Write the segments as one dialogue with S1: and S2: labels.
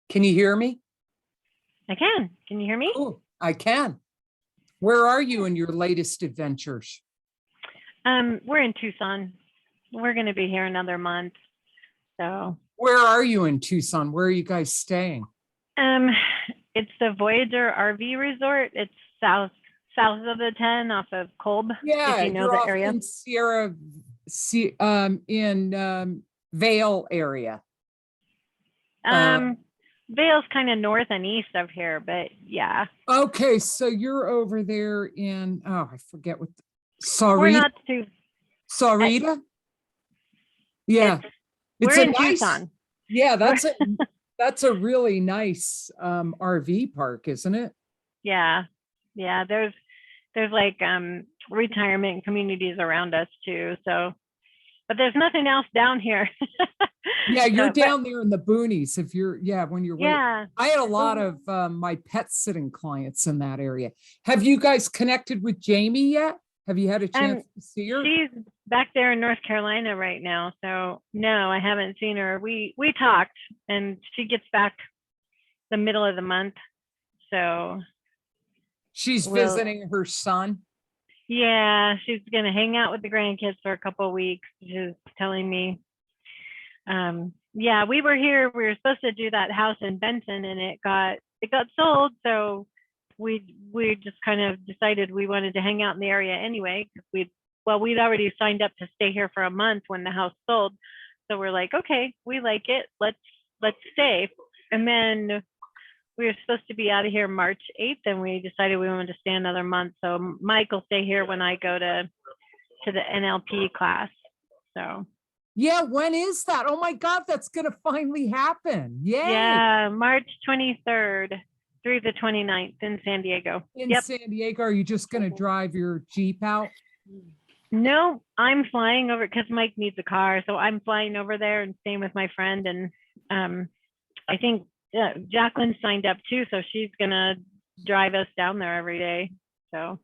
S1: Can you hear me?
S2: I can. Can you hear me?
S1: Oh, I can. Where are you in your latest adventures?
S2: We're in Tucson. We're going to be here another month. So,
S1: Where are you in Tucson? Where are you guys staying?
S2: it's the Voyager RV Resort. It's south of the 10 off of Kolb.
S1: Yeah,
S2: if you know
S1: you're
S2: the
S1: off
S2: area.
S1: in Sierra, Vale area.
S2: Vale's kind of north and east of here, but yeah.
S1: Okay, so you're over there in, oh, I forget what,
S2: We're
S1: Sarita?
S2: not too.
S1: Sarita? Yeah.
S2: We're
S1: a
S2: in
S1: nice,
S2: Tucson.
S1: yeah, that's a really nice RV park, isn't it?
S2: Yeah. Yeah. There's like retirement communities around us too. So, but there's nothing else down here.
S1: Yeah, you're
S2: But
S1: down there in the boonies. If you're, when you're,
S2: yeah.
S1: I had a lot of my pet sitting clients in that area. Have you guys connected with Jamie yet? Have you had a chance to see her?
S2: She's back there in North Carolina right now. So no, I haven't seen her. We talked, and she gets back the middle of the month. So
S1: She's visiting her son.
S2: Yeah, she's gonna hang out with the grandkids for a couple of weeks. She's telling me. Yeah, we were here. We were supposed to do that house in Benton, and it got sold. So we just kind of decided we wanted to hang out in the area anyway. We'd already signed up to stay here for a month when the house sold. So we're like, okay, we like it. Let's stay. And then we were supposed to be out of here March 8th, and we decided we wanted to stay another month. So Mike will stay here when I go to the NLP class. So.
S1: Yeah, when is that? Oh my God, that's gonna finally happen. Yay.
S2: Yeah, March 23rd through the 29th in San Diego.
S1: In San Diego, are you just gonna drive your Jeep out?
S2: No, I'm flying over because Mike needs a car. So I'm flying over there and staying with my friend. And I think Jacqueline signed up too. So she's gonna drive us down there every day. So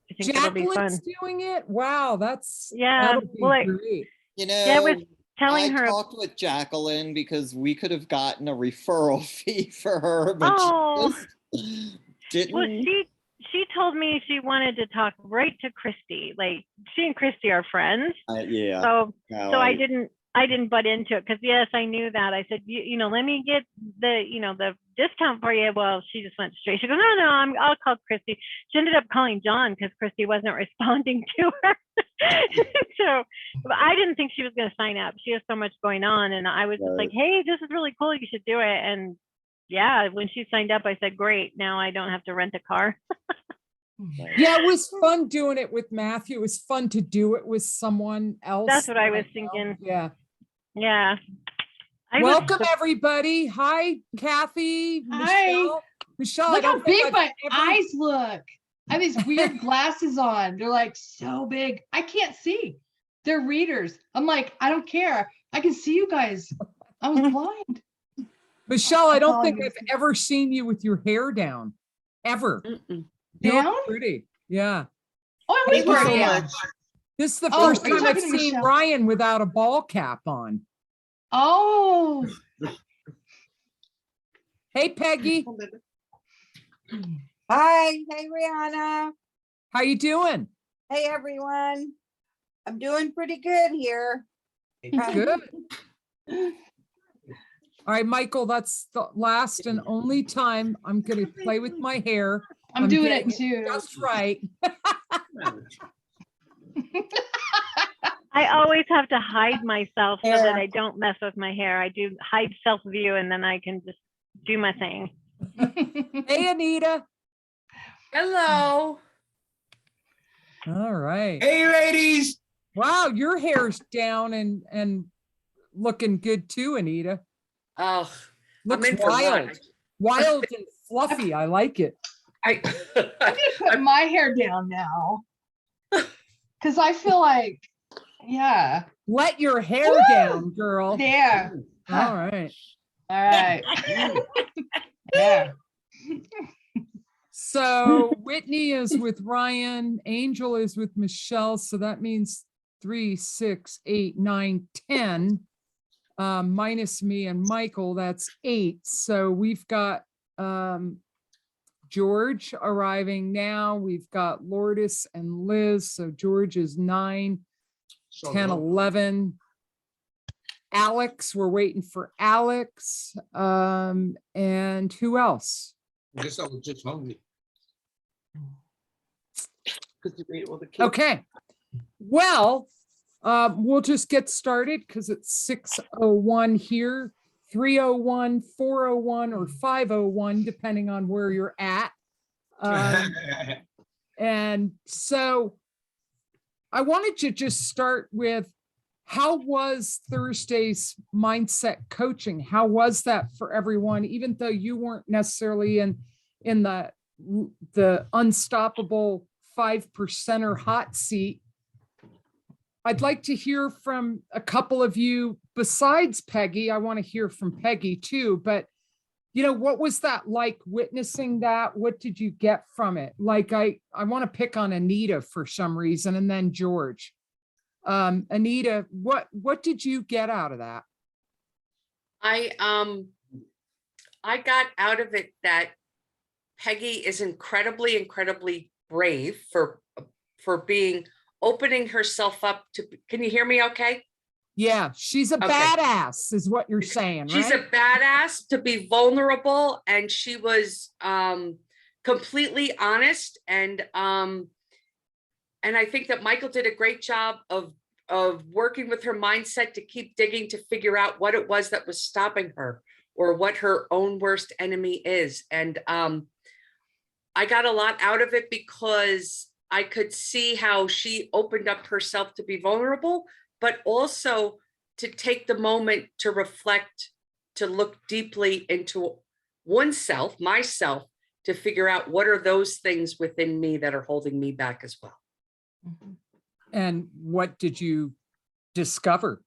S2: I think it'll be fun.
S1: Doing it? Wow, that's
S2: that'll be
S1: great.
S3: You know,
S2: I was telling her.
S3: I talked with Jacqueline because we could have gotten a referral fee for her, but she just didn't.
S2: Well, she told me she wanted to talk right to Christy. Like she and Christy are friends.
S3: Yeah.
S2: So I didn't butt into it because yes, I knew that. I said, you know, let me get the discount for you. Well, she just went straight. She goes, no, I'll call Christy. She ended up calling John because Christy wasn't responding to her. So I didn't think she was going to sign up. She has so much going on, and I was just like, hey, this is really cool. You should do it. And yeah, when she signed up, I said, great. Now I don't have to rent a car.
S1: Yeah, it was fun doing it with Matthew. It was fun to do it with someone else.
S2: That's what I was thinking.
S1: Yeah.
S2: Yeah.
S1: Welcome everybody. Hi, Kathy.
S4: Hi.
S1: Michelle.
S4: Look how big my eyes look. I have these weird glasses on. They're like so big. I can't see. They're readers. I'm like, I don't care. I can see you guys. I was blind.
S1: Michelle, I don't think I've ever seen you with your hair down. Ever.
S4: Down?
S1: Pretty. Yeah.
S4: Oh, I always wear it down.
S1: This is the first time I've seen
S4: Michelle?
S1: Ryan without a ball cap on.
S4: Oh.
S1: Hey, Peggy.
S5: Hi. Hey, Rihanna.
S1: How you doing?
S5: Hey, everyone. I'm doing pretty good here.
S1: Good. All right, Michael, that's the last and only time I'm going to play with my hair.
S4: I'm doing it too.
S1: Just right.
S2: I always have to hide myself so that I don't mess with my hair. I do hide self-view, and then I can just do my thing.
S1: Hey, Anita.
S6: Hello.
S1: All right.
S6: Hey, ladies.
S1: Wow, your hair's down and looking good too, Anita.
S6: Oh,
S1: looks wild, wild and fluffy. I like it.
S4: I'm gonna put my hair down now because I feel like, yeah.
S1: Let your hair down, girl.
S4: Yeah.
S1: All right.
S4: All right. Yeah.
S1: So Whitney is with Ryan. Angel is with Michelle. So that means 3, 6, 8, 9, 10. minus me and Michael, that's 8. So we've got George arriving now. We've got Lourdes and Liz. So George is 9, 10, 11. Alex, we're waiting for Alex. And who else?
S6: Guess I was just hungry.
S1: Okay. Well, we'll just get started because it's 6:01 here, 3:01, 4:01, or 5:01, depending on where you're at. And so I wanted to just start with, how was Thursday's mindset coaching? How was that for everyone, even though you weren't necessarily in the unstoppable 5%er hot seat? I'd like to hear from a couple of you besides Peggy. I want to hear from Peggy too, but what was that like, witnessing that? What did you get from it? Like, I want to pick on Anita for some reason, and then George. Anita, what did you get out of that?
S6: I got out of it that Peggy is incredibly brave for opening herself up to. Can you hear me okay?
S1: Yeah, she's a
S6: Okay.
S1: badass is what you're saying,
S6: She's
S1: right?
S6: a badass to be vulnerable, and she was completely honest, and I think that Michael did a great job of working with her mindset to keep digging to figure out what it was that was stopping her, or what her own worst enemy is. And I got a lot out of it because I could see how she opened up herself to be vulnerable, but also to take the moment to reflect, to look deeply into oneself, myself, to figure out what are those things within me that are holding me back as well.
S1: And what did you discover?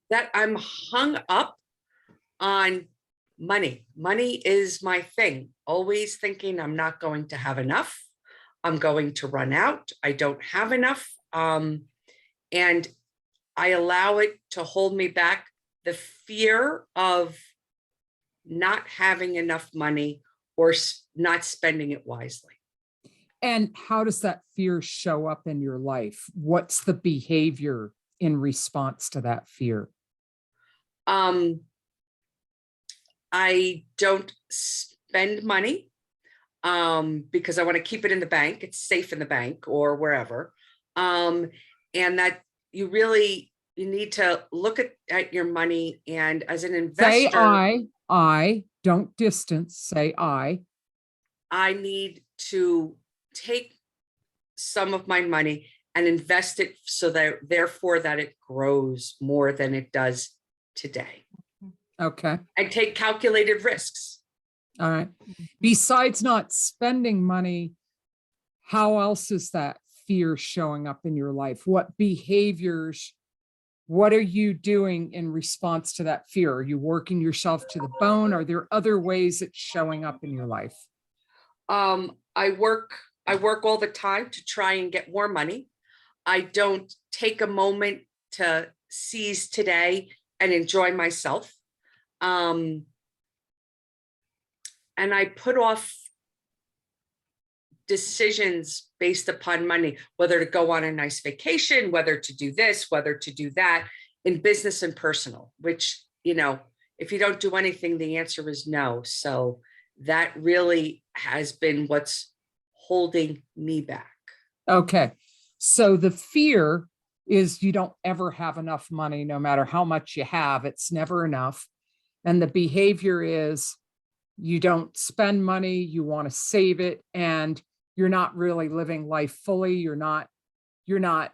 S6: That I'm hung up on money. Money is my thing. Always thinking I'm not going to have enough. I'm going to run out. I don't have enough. And I allow it to hold me back. The fear of not having enough money or not spending it wisely.
S1: And how does that fear show up in your life? What's the behavior in response to that fear?
S6: I don't spend money because I want to keep it in the bank. It's safe in the bank or wherever. And that you need to look at your money, and as an investor,
S1: Say I, don't distance, say I
S6: need to take some of my money and invest it so that therefore that it grows more than it does today.
S1: Okay.
S6: And take calculated risks.
S1: All right. Besides not spending money, how else is that fear showing up in your life? What behaviors, what are you doing in response to that fear? Are you working yourself to the bone? Are there other ways it's showing up in your life?
S6: I work all the time to try and get more money. I don't take a moment to seize today and enjoy myself. And I put off decisions based upon money, whether to go on a nice vacation, whether to do this, whether to do that, in business and personal, which, if you don't do anything, the answer is no. So that really has been what's holding me back.
S1: Okay. So the fear is you don't ever have enough money, no matter how much you have, it's never enough. And the behavior is you don't spend money, you want to save it, and you're not really living life fully. You're not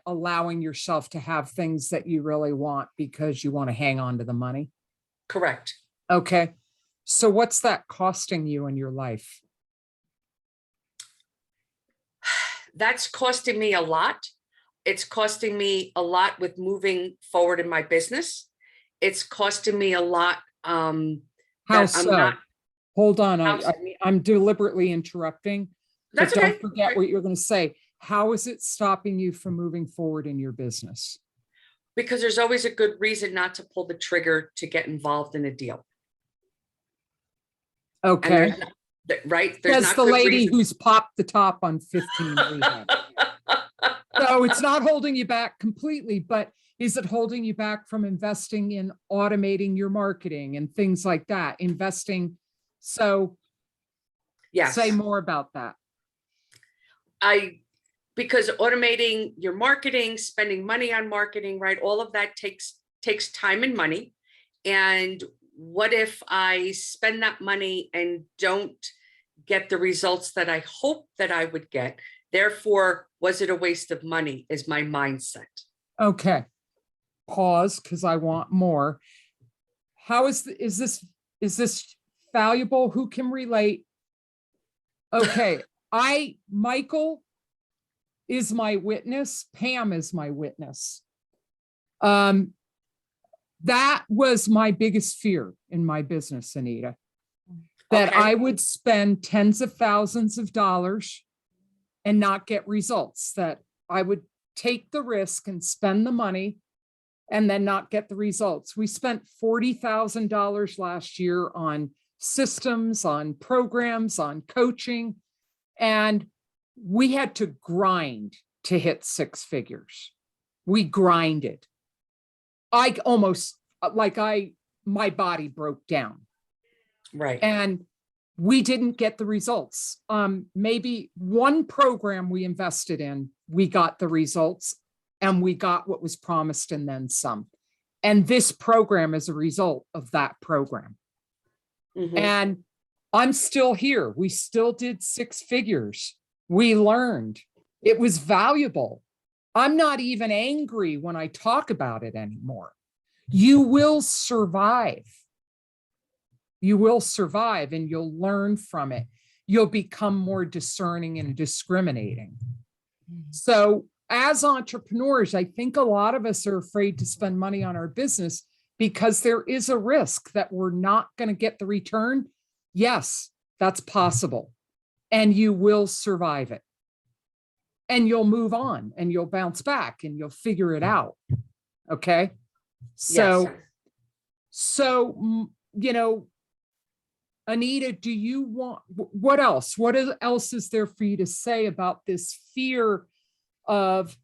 S1: allowing yourself to have things that you really want because you want to hang on to the money.
S6: Correct.
S1: Okay. So what's that costing you in your life?
S6: That's costing me a lot. It's costing me a lot with moving forward in my business. It's costing me a lot.
S1: How so? Hold on. I'm deliberately interrupting.
S6: That's
S1: Don't
S6: okay.
S1: forget what you're going to say. How is it stopping you from moving forward in your business?
S6: Because there's always a good reason not to pull the trigger to get involved in a deal. And
S1: Okay.
S6: there's not- right? There's
S1: Says
S6: not
S1: the
S6: good
S1: lady
S6: reason-
S1: who's popped the top on 15 rehab. So it's not holding you back completely, but is it holding you back from investing in automating your marketing and things like that? Investing. So
S6: Yes.
S1: say more about that.
S6: Because automating your marketing, spending money on marketing, right? All of that takes time and money. And what if I spend that money and don't get the results that I hope that I would get? Therefore, was it a waste of money is my mindset.
S1: Okay. Pause, because I want more. How is this valuable? Who can relate? Okay, Michael is my witness. Pam is my witness. That was my biggest fear in my business, Anita. That
S6: Okay.
S1: I would spend tens of thousands of dollars and not get results, that I would take the risk and spend the money and then not get the results. We spent $40,000 last year on systems, on programs, on coaching, and we had to grind to hit 6 figures. We grinded. I almost, my body broke down.
S6: Right.
S1: And we didn't get the results. Maybe one program we invested in, we got the results and we got what was promised and then some. And this program is a result of that program.
S6: Mhm.
S1: And I'm still here. We still did 6 figures. We learned. It was valuable. I'm not even angry when I talk about it anymore. You will survive. You will survive and you'll learn from it. You'll become more discerning and discriminating. So as entrepreneurs, I think a lot of us are afraid to spend money on our business because there is a risk that we're not going to get the return. Yes, that's possible. And you will survive it. And you'll move on and you'll bounce back and you'll figure it out. Okay.
S6: Yes.
S1: So, Anita, do you want, what else? What else is there for you to say about this fear of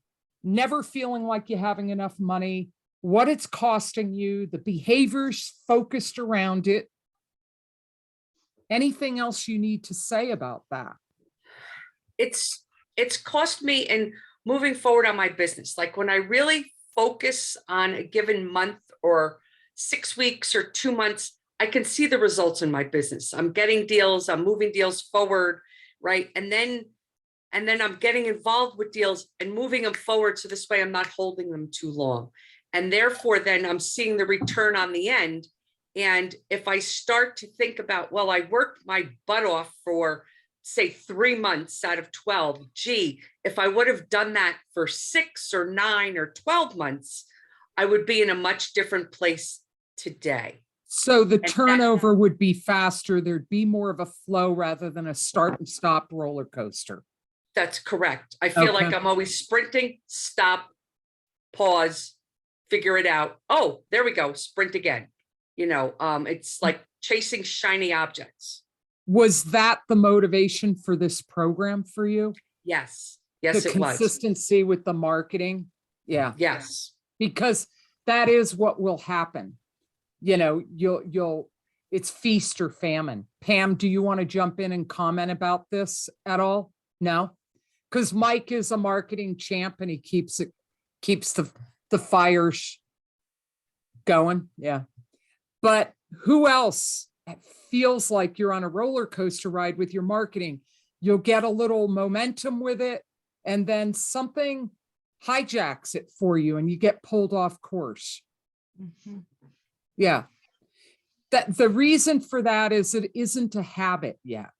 S1: never feeling like you're having enough money, what it's costing you, the behaviors focused around it? Anything else you need to say about that?
S6: It's cost me in moving forward on my business. Like when I really focus on a given month or 6 weeks or 2 months, I can see the results in my business. I'm getting deals, I'm moving deals forward, right? And then I'm getting involved with deals and moving them forward. So this way I'm not holding them too long. And therefore, then I'm seeing the return on the end. And if I start to think about, well, I worked my butt off for say 3 months out of 12, gee, if I would have done that for 6 or 9 or 12 months, I would be in a much different place today.
S1: So the
S6: that-
S1: turnover would be faster. There'd be more of a flow rather than a start and stop roller coaster.
S6: That's correct. I feel like
S1: Okay.
S6: I'm always sprinting, stop, pause, figure it out. Oh, there we go, sprint again. It's like chasing shiny objects.
S1: Was that the motivation for this program for you?
S6: Yes, yes,
S1: The
S6: it was.
S1: consistency with the marketing? Yeah,
S6: Yes.
S1: because that is what will happen. It's feast or famine. Pam, do you want to jump in and comment about this at all? No? Because Mike is a marketing champ and he keeps the fires going. Yeah. But who else feels like you're on a roller coaster ride with your marketing? You'll get a little momentum with it and then something hijacks it for you and you get pulled off course.
S4: Mhm.
S1: Yeah. That the reason for that is it isn't a habit yet.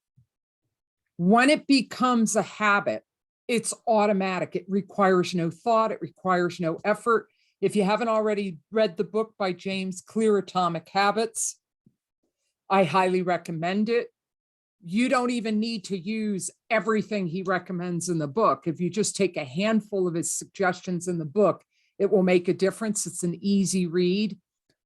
S1: When it becomes a habit, it's automatic. It requires no thought. It requires no effort. If you haven't already read the book by James Clear, Atomic Habits, I highly recommend it. You don't even need to use everything he recommends in the book. If you just take a handful of his suggestions in the book, It will make a difference. It's an easy read.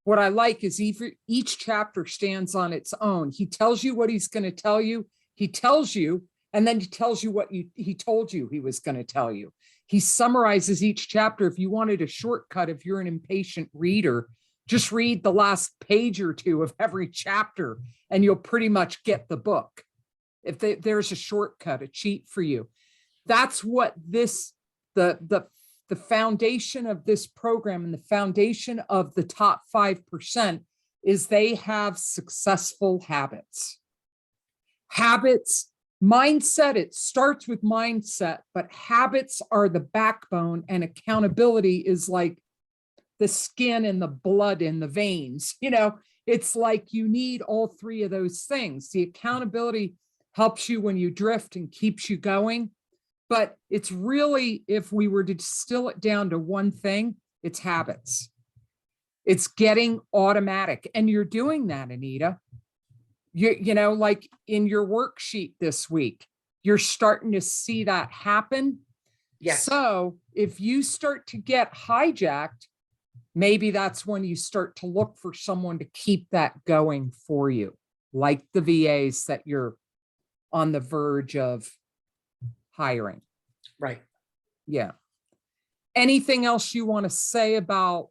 S1: What I like is each chapter stands on its own. He tells you what he's going to tell you. He tells you, and then he tells you what he told you he was going to tell you. He summarizes each chapter. If you wanted a shortcut, if you're an impatient reader, just read the last page or two of every chapter and you'll pretty much get the book. If there's a shortcut, a cheat for you. That's what the foundation of this program and the foundation of the top 5% is they have successful habits. Habits, mindset, it starts with mindset, but habits are the backbone and accountability is like the skin and the blood in the veins. It's like you need all three of those things. The accountability helps you when you drift and keeps you going. But it's really, if we were to distill it down to one thing, it's habits. It's getting automatic. And you're doing that, Anita. Like in your worksheet this week, you're starting to see that happen.
S6: Yes.
S1: So if you start to get hijacked, maybe that's when you start to look for someone to keep that going for you, like the VAs that you're on the verge of hiring.
S6: Right.
S1: Yeah. Anything else you want to say about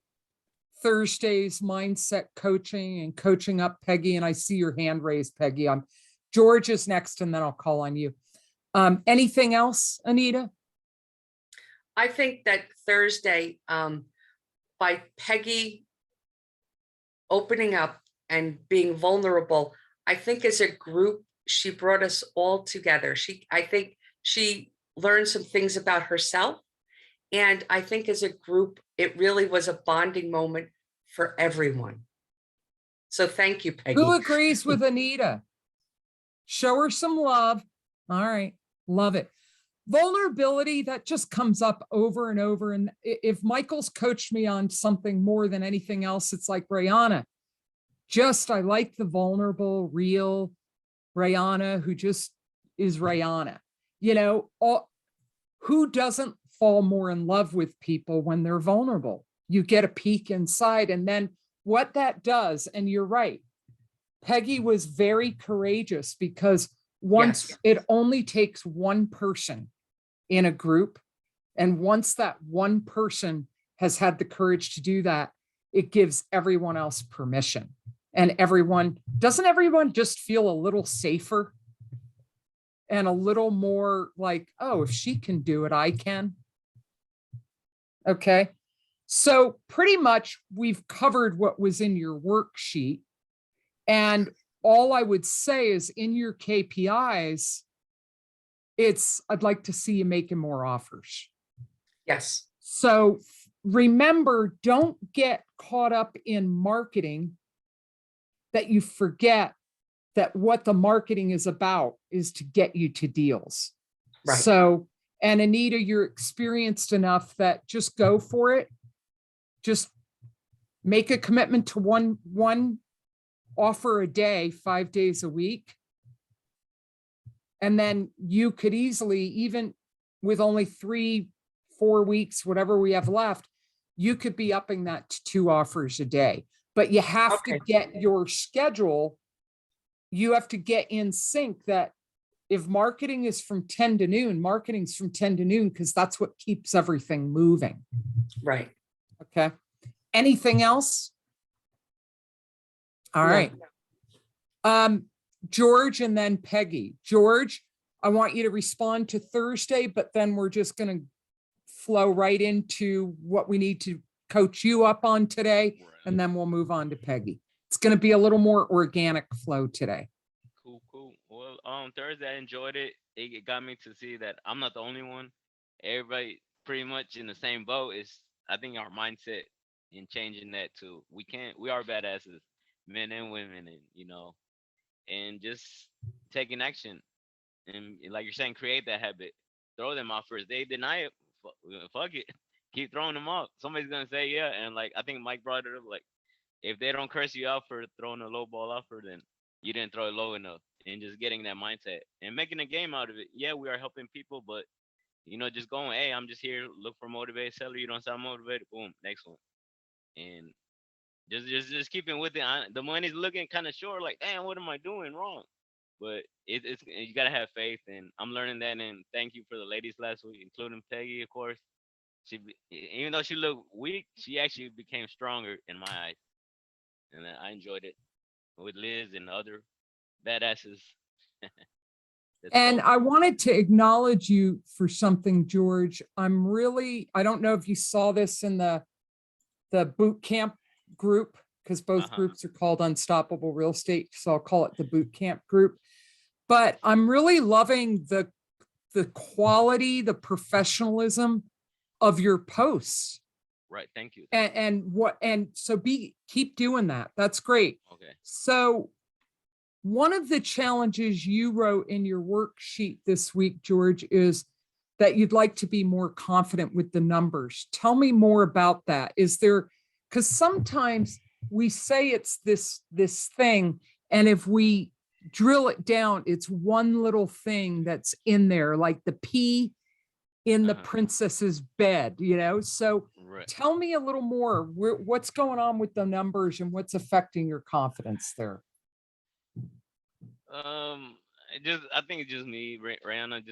S1: Thursday's mindset coaching and coaching up, Peggy? And I see your hand raised, Peggy. George is next, and then I'll call on you. Anything else, Anita?
S6: I think that Thursday, by Peggy opening up and being vulnerable, I think as a group, she brought us all together. I think she learned some things about herself. And I think as a group, it really was a bonding moment for everyone. So thank you, Peggy.
S1: Who agrees with Anita? Show her some love. All right. Love it. Vulnerability, that just comes up over and over. And if Michael's coached me on something more than anything else, it's like Rihanna. I like the vulnerable, real Rihanna who just is Rihanna. Who doesn't fall more in love with people when they're vulnerable? You get a peek inside, and then what that does, and you're right, Peggy was very courageous because once it only takes one person in a group, and once that one person has had the courage to do that, it gives everyone else permission. And doesn't everyone just feel a little safer and a little more like, oh, if she can do it, I can. Okay. So pretty much we've covered what was in your worksheet. And all I would say is in your KPIs, I'd like to see you making more offers.
S6: Yes.
S1: So remember, don't get caught up in marketing that you forget that what the marketing is about is to get you to deals.
S6: Right.
S1: So, and Anita, you're experienced enough that just go for it. Just make a commitment to one offer a day, 5 days a week. And then you could easily, even with only 3-4 weeks, whatever we have left, you could be upping that to 2 offers a day. But you have to get your schedule. You have to get in sync that if marketing is from 10 to noon, marketing's from 10 to noon, because that's what keeps everything moving.
S6: Right.
S1: Okay. Anything else? All right. George and then Peggy. George, I want you to respond to Thursday, but then we're just going to flow right into what we need to coach you up on today. And then we'll move on to Peggy. It's going to be a little more organic flow today.
S7: Cool. Well, Thursday I enjoyed it. It got me to see that I'm not the only one. Everybody pretty much in the same boat. I think our mindset in changing that to we are badasses, men and women, and just taking action. And like you're saying, create that habit. Throw them off first. They deny it. Fuck it. Keep throwing them off. Somebody's gonna say yeah. And like I think Mike brought it up, like if they don't curse you out for throwing a low ball offer, then you didn't throw it low enough. And just getting that mindset and making a game out of it. Yeah, we are helping people, but just going, hey, I'm just here, look for motivated seller. You don't sound motivated, boom, next one. And just keeping with it. The money's looking kind of short, like, damn, what am I doing wrong? But it's you gotta have faith, and I'm learning that. And thank you for the ladies last week, including Peggy, of course. Even though she looked weak, she actually became stronger in my eyes, and I enjoyed it with Liz and other badasses. That's
S1: And
S7: dope.
S1: I wanted to acknowledge you for something, George. I don't know if you saw this in the boot camp group, because both
S7: Uh-huh.
S1: groups are called Unstoppable Real Estate, so I'll call it the boot camp group. But I'm really loving the quality, the professionalism of your posts.
S7: Right. Thank you.
S1: And so keep doing that. That's great.
S7: Okay.
S1: So one of the challenges you wrote in your worksheet this week, George, is that you'd like to be more confident with the numbers. Tell me more about that. Because sometimes we say it's this thing, and if we drill it down, it's one little thing that's in there, like the pea in the
S7: Uh-huh.
S1: princess's bed, So
S7: Right.
S1: tell me a little more. What's going on with the numbers and what's affecting your confidence there?
S7: I think it's just me, Rihanna.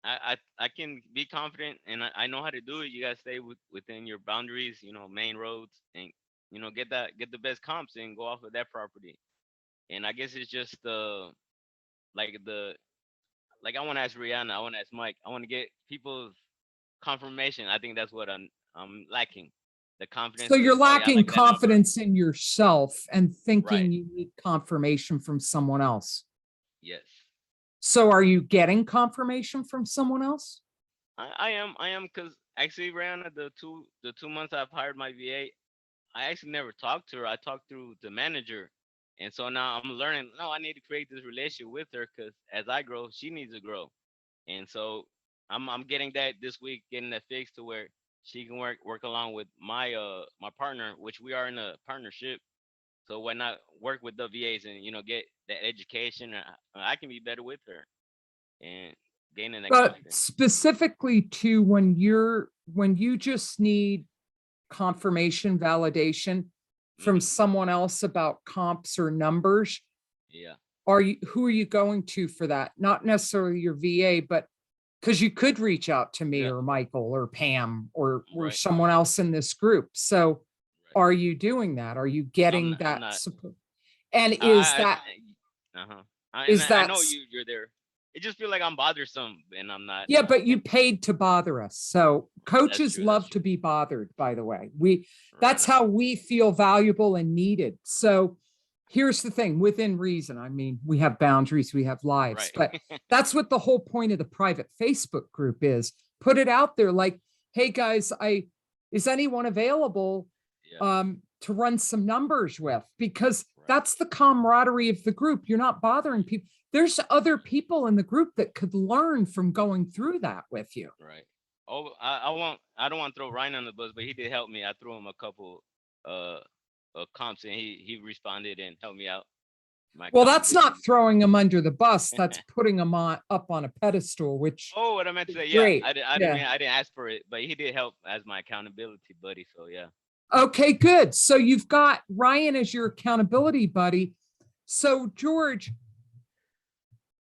S7: I can be confident, and I know how to do it. You gotta stay within your boundaries, main roads, and get the best comps and go off of that property. And I guess it's just like I want to ask Rihanna, I want to ask Mike, I want to get people's confirmation. I think that's what I'm lacking, the confidence.
S1: So you're
S7: Oh, yeah, I
S1: lacking
S7: like that number.
S1: confidence in yourself and thinking
S7: Right.
S1: you need confirmation from someone else.
S7: Yes.
S1: So are you getting confirmation from someone else?
S7: I am, because actually, Rihanna, the 2 months I've hired my VA, I actually never talked to her. I talked through the manager. And so now I'm learning, no, I need to create this relationship with her, because as I grow, she needs to grow. And so I'm getting that this week, getting that fixed to where she can work along with my partner, which we are in a partnership. So why not work with the VAs and get that education? I can be better with her and gaining that
S1: But
S7: confidence.
S1: specifically to when you just need confirmation, validation from
S7: Mhm.
S1: someone else about comps or numbers,
S7: Yeah.
S1: who are you going to for that? Not necessarily your VA, but because you could reach out to me
S7: Yeah.
S1: or Michael or Pam or
S7: Right.
S1: someone else in this group. So
S7: Right.
S1: are you doing that? Are you getting
S7: I'm
S1: that
S7: not.
S1: support? And is that
S7: Uh-huh.
S1: is
S7: I
S1: that
S7: know you're there. It just feel like I'm bothersome, and I'm not.
S1: yeah, but you paid to bother us. So coaches
S7: true,
S1: love
S7: that's
S1: to be bothered, by the way.
S7: Right
S1: That's
S7: on.
S1: how we feel valuable and needed. So here's the thing, within reason. I mean, we have boundaries, we have lives,
S7: Right.
S1: but that's what the whole point of the private Facebook group is. Put it out there like, hey guys, is anyone available
S7: Yeah.
S1: to run some numbers with? Because
S7: Right.
S1: that's the camaraderie of the group. You're not bothering people. There's other people in the group that could learn from going through that with you.
S7: Right. Oh, I don't want to throw Ryan on the bus, but he did help me. I threw him a couple uh comps, and he responded and helped me out.
S1: Well, that's not
S7: accountability.
S1: throwing them under the bus. That's putting them up on a pedestal, which
S7: Oh, what I meant to say,
S1: great.
S7: I
S1: Yeah.
S7: didn't ask for it, but he did help as my accountability buddy. So yeah.
S1: Okay, good. So you've got Ryan as your accountability buddy. So George,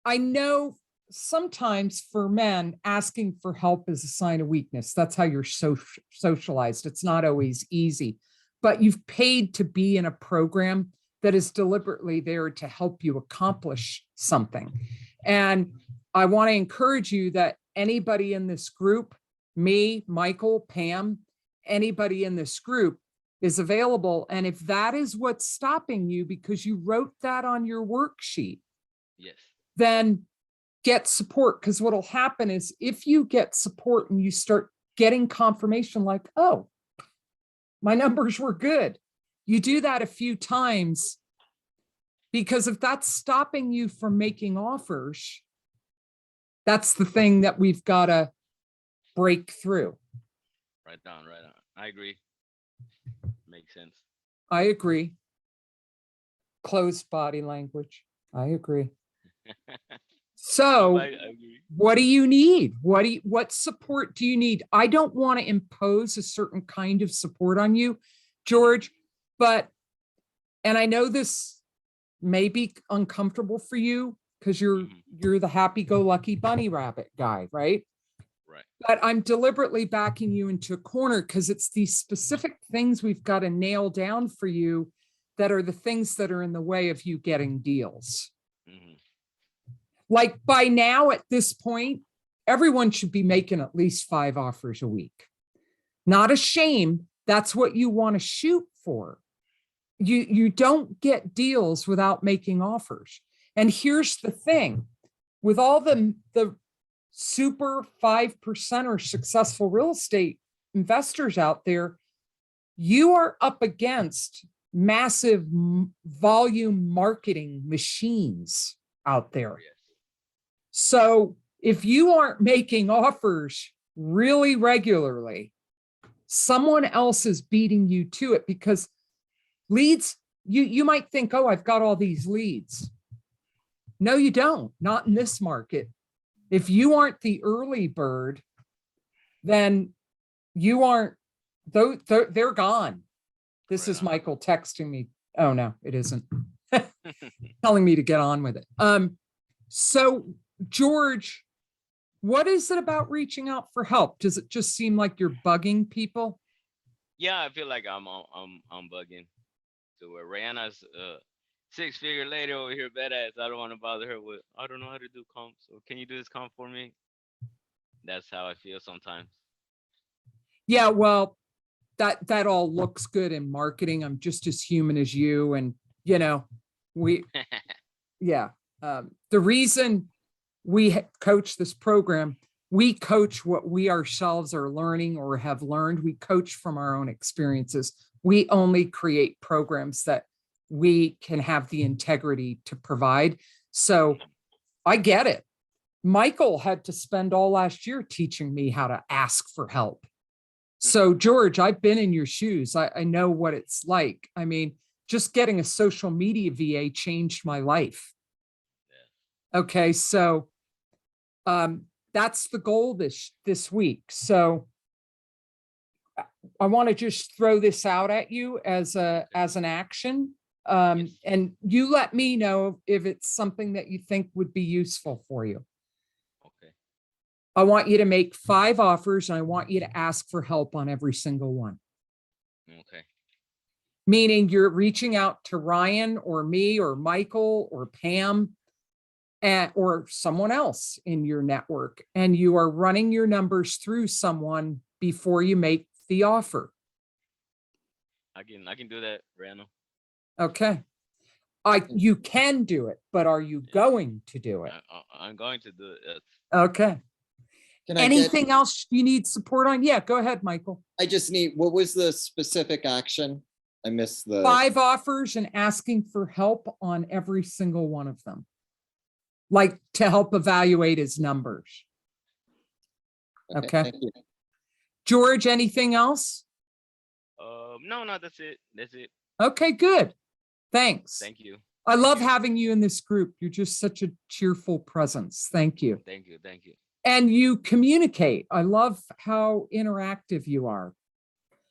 S1: I know sometimes for men, asking for help is a sign of weakness. That's how you're socialized. It's not always easy, but you've paid to be in a program that is deliberately there to help you accomplish something. And I want to encourage you that anybody in this group, me, Michael, Pam, anybody in this group is available. And if that is what's stopping you because you wrote that on your worksheet,
S7: Yes.
S1: then get support. Because what'll happen is if you get support and you start getting confirmation like, oh, my numbers were good. You do that a few times, because if that's stopping you from making offers, that's the thing that we've got to break through.
S7: Right on. I agree. Makes sense.
S1: I agree. Closed body language. I agree. So
S7: I agree.
S1: what do you need? What support do you need? I don't want to impose a certain kind of support on you, George, but, and I know this may be uncomfortable for you because you're the happy-go-lucky bunny rabbit guy, right?
S7: Right.
S1: But I'm deliberately backing you into a corner because it's these specific things we've got to nail down for you that are the things that are in the way of you getting deals.
S7: Mhm.
S1: Like by now at this point, everyone should be making at least 5 offers a week. Not a shame. That's what you want to shoot for. You don't get deals without making offers. And here's the thing, with all the super 5%er successful real estate investors out there, you are up against massive volume marketing machines out there.
S7: Yes.
S1: So if you aren't making offers really regularly, someone else is beating you to it because leads, you might think, oh, I've got all these leads. No, you don't, not in this market. If you aren't the early bird, then you aren't, they're gone. This is
S7: Right on.
S1: Michael texting me. Oh, no, it isn't. Telling me to get on with it. So George, what is it about reaching out for help? Does it just seem like you're bugging people?
S7: Yeah, I feel like I'm bugging. So where Rihanna's 6-figure lady over here, badass. I don't want to bother her with, I don't know how to do comps. So can you do this comp for me? That's how I feel sometimes.
S1: Yeah, well, that all looks good in marketing. I'm just as human as you. And, you know, yeah. The reason we coach this program, we coach what we ourselves are learning or have learned. We coach from our own experiences. We only create programs that we can have the integrity to provide. So I get it. Michael had to spend all last year teaching me how to ask for help. So George, I've been in your shoes. I know what it's like. I mean, just getting a social media VA changed my life. Okay, so that's the goal this week. So I want to just throw this out at you as an action.
S7: Yes.
S1: And you let me know if it's something that you think would be useful for you.
S7: Okay.
S1: I want you to make 5 offers and I want you to ask for help on every single one.
S7: Okay.
S1: Meaning you're reaching out to Ryan or me or Michael or Pam or someone else in your network, and you are running your numbers through someone before you make the offer.
S7: I can do that, Randall.
S1: Okay. You can do it, but are you going to do it?
S7: I'm going to do it.
S1: Okay.
S3: Can I
S1: Anything else you need support on? Yeah, go ahead, Michael.
S3: I just need, what was the specific action? I missed the.
S1: 5 offers and asking for help on every single one of them. Like to help evaluate his numbers. Okay.
S3: Thank you.
S1: George, anything else?
S7: No, that's it. That's it.
S1: Okay, good. Thanks.
S7: Thank you.
S1: I love
S7: you.
S1: having you in this group. You're just such a cheerful presence. Thank you.
S7: Thank you. Thank you.
S1: And you communicate. I love how interactive you are.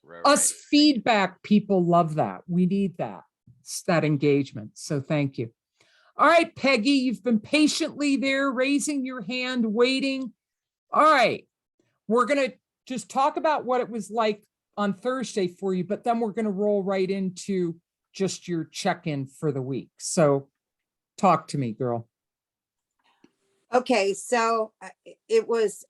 S7: Right,
S1: Us
S7: right.
S1: feedback people love that. We need that. It's that engagement. So thank you. All right, Peggy, you've been patiently there, raising your hand, waiting. All right. We're going to just talk about what it was like on Thursday for you, but then we're going to roll right into just your check-in for the week. So talk to me, girl.
S5: Okay, so it was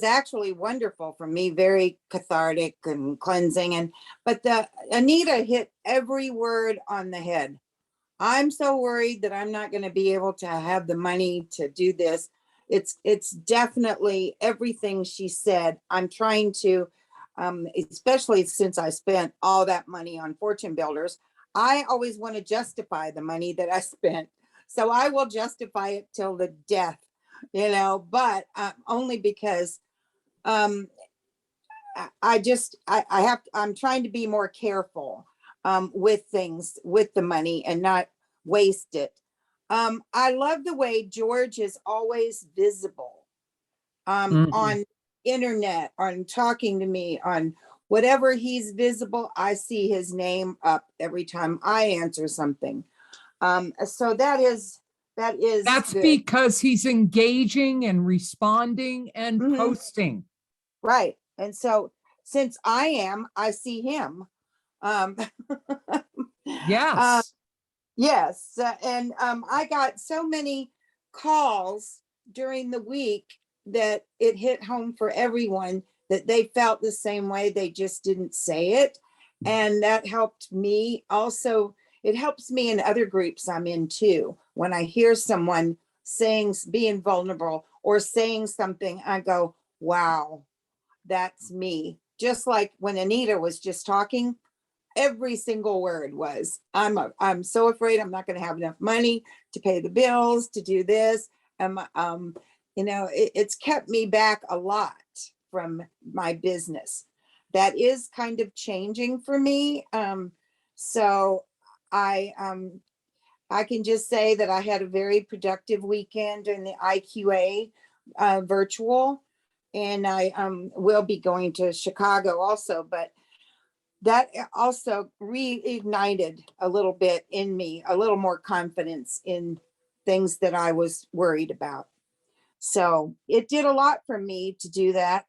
S5: actually wonderful for me, very cathartic and cleansing. But Anita hit every word on the head. I'm so worried that I'm not going to be able to have the money to do this. It's definitely everything she said. I'm trying to, especially since I spent all that money on fortune builders, I always want to justify the money that I spent. So I will justify it till the death, but only because I'm trying to be more careful with things, with the money and not waste it. I love the way George is always visible
S1: Mhm.
S5: on internet, on talking to me, on whatever he's visible. I see his name up every time I answer something. So that is
S1: That's
S5: good.
S1: because he's engaging and responding and
S5: Mhm.
S1: posting.
S5: Right. And so since I see him. Um,
S1: Yes.
S5: yes. And I got so many calls during the week that it hit home for everyone that they felt the same way. They just didn't say it. And that helped me. Also, it helps me in other groups I'm in too. When I hear someone saying, being vulnerable or saying something, I go, wow, that's me. Just like when Anita was just talking, every single word was, I'm so afraid I'm not going to have enough money to pay the bills, to do this. It's kept me back a lot from my business. That is kind of changing for me. So I can just say that I had a very productive weekend in the IQA virtual, and I will be going to Chicago also, but that also reignited a little bit in me, a little more confidence in things that I was worried about. So it did a lot for me to do that.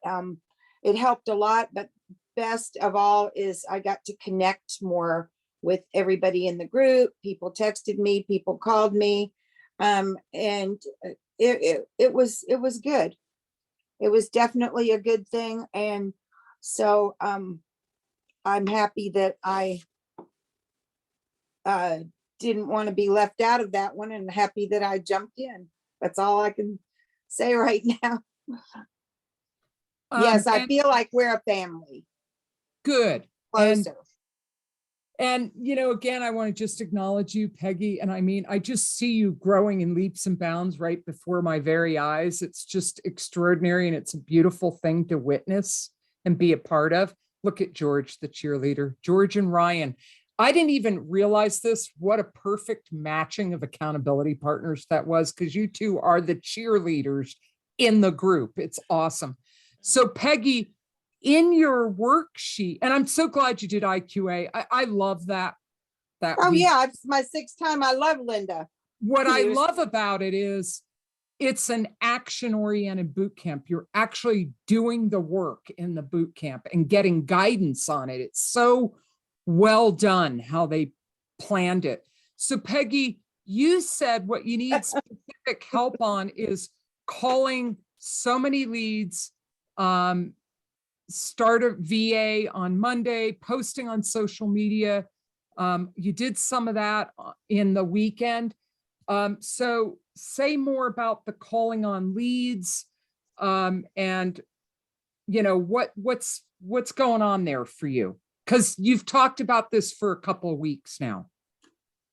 S5: It helped a lot, but best of all is I got to connect more with everybody in the group. People texted me, people called me, and it was good. It was definitely a good thing, and so I'm happy that I didn't want to be left out of that one, and happy that I jumped in. That's all I can say right now. Yes, I
S1: And
S5: feel like we're a family.
S1: good. And
S5: Closer.
S1: again, I want to just acknowledge you, Peggy. And I mean, I just see you growing in leaps and bounds right before my very eyes. It's just extraordinary. And it's a beautiful thing to witness and be a part of. Look at George, the cheerleader, George and Ryan. I didn't even realize this. What a perfect matching of accountability partners that was, because you two are the cheerleaders in the group. It's awesome. So Peggy, in your worksheet, and I'm so glad you did IQA. I love that.
S5: Oh
S1: week.
S5: yeah, it's my 6th time. I love Linda.
S1: What I
S5: Cheers.
S1: love about it is it's an action-oriented boot camp. You're actually doing the work in the boot camp and getting guidance on it. It's so well done how they planned it. So Peggy, you said what you need specific help on is calling so many leads, start a VA on Monday, posting on social media. You did some of that in the weekend. So say more about the calling on leads, and what's going on there for you? Because you've talked about this for a couple of weeks now.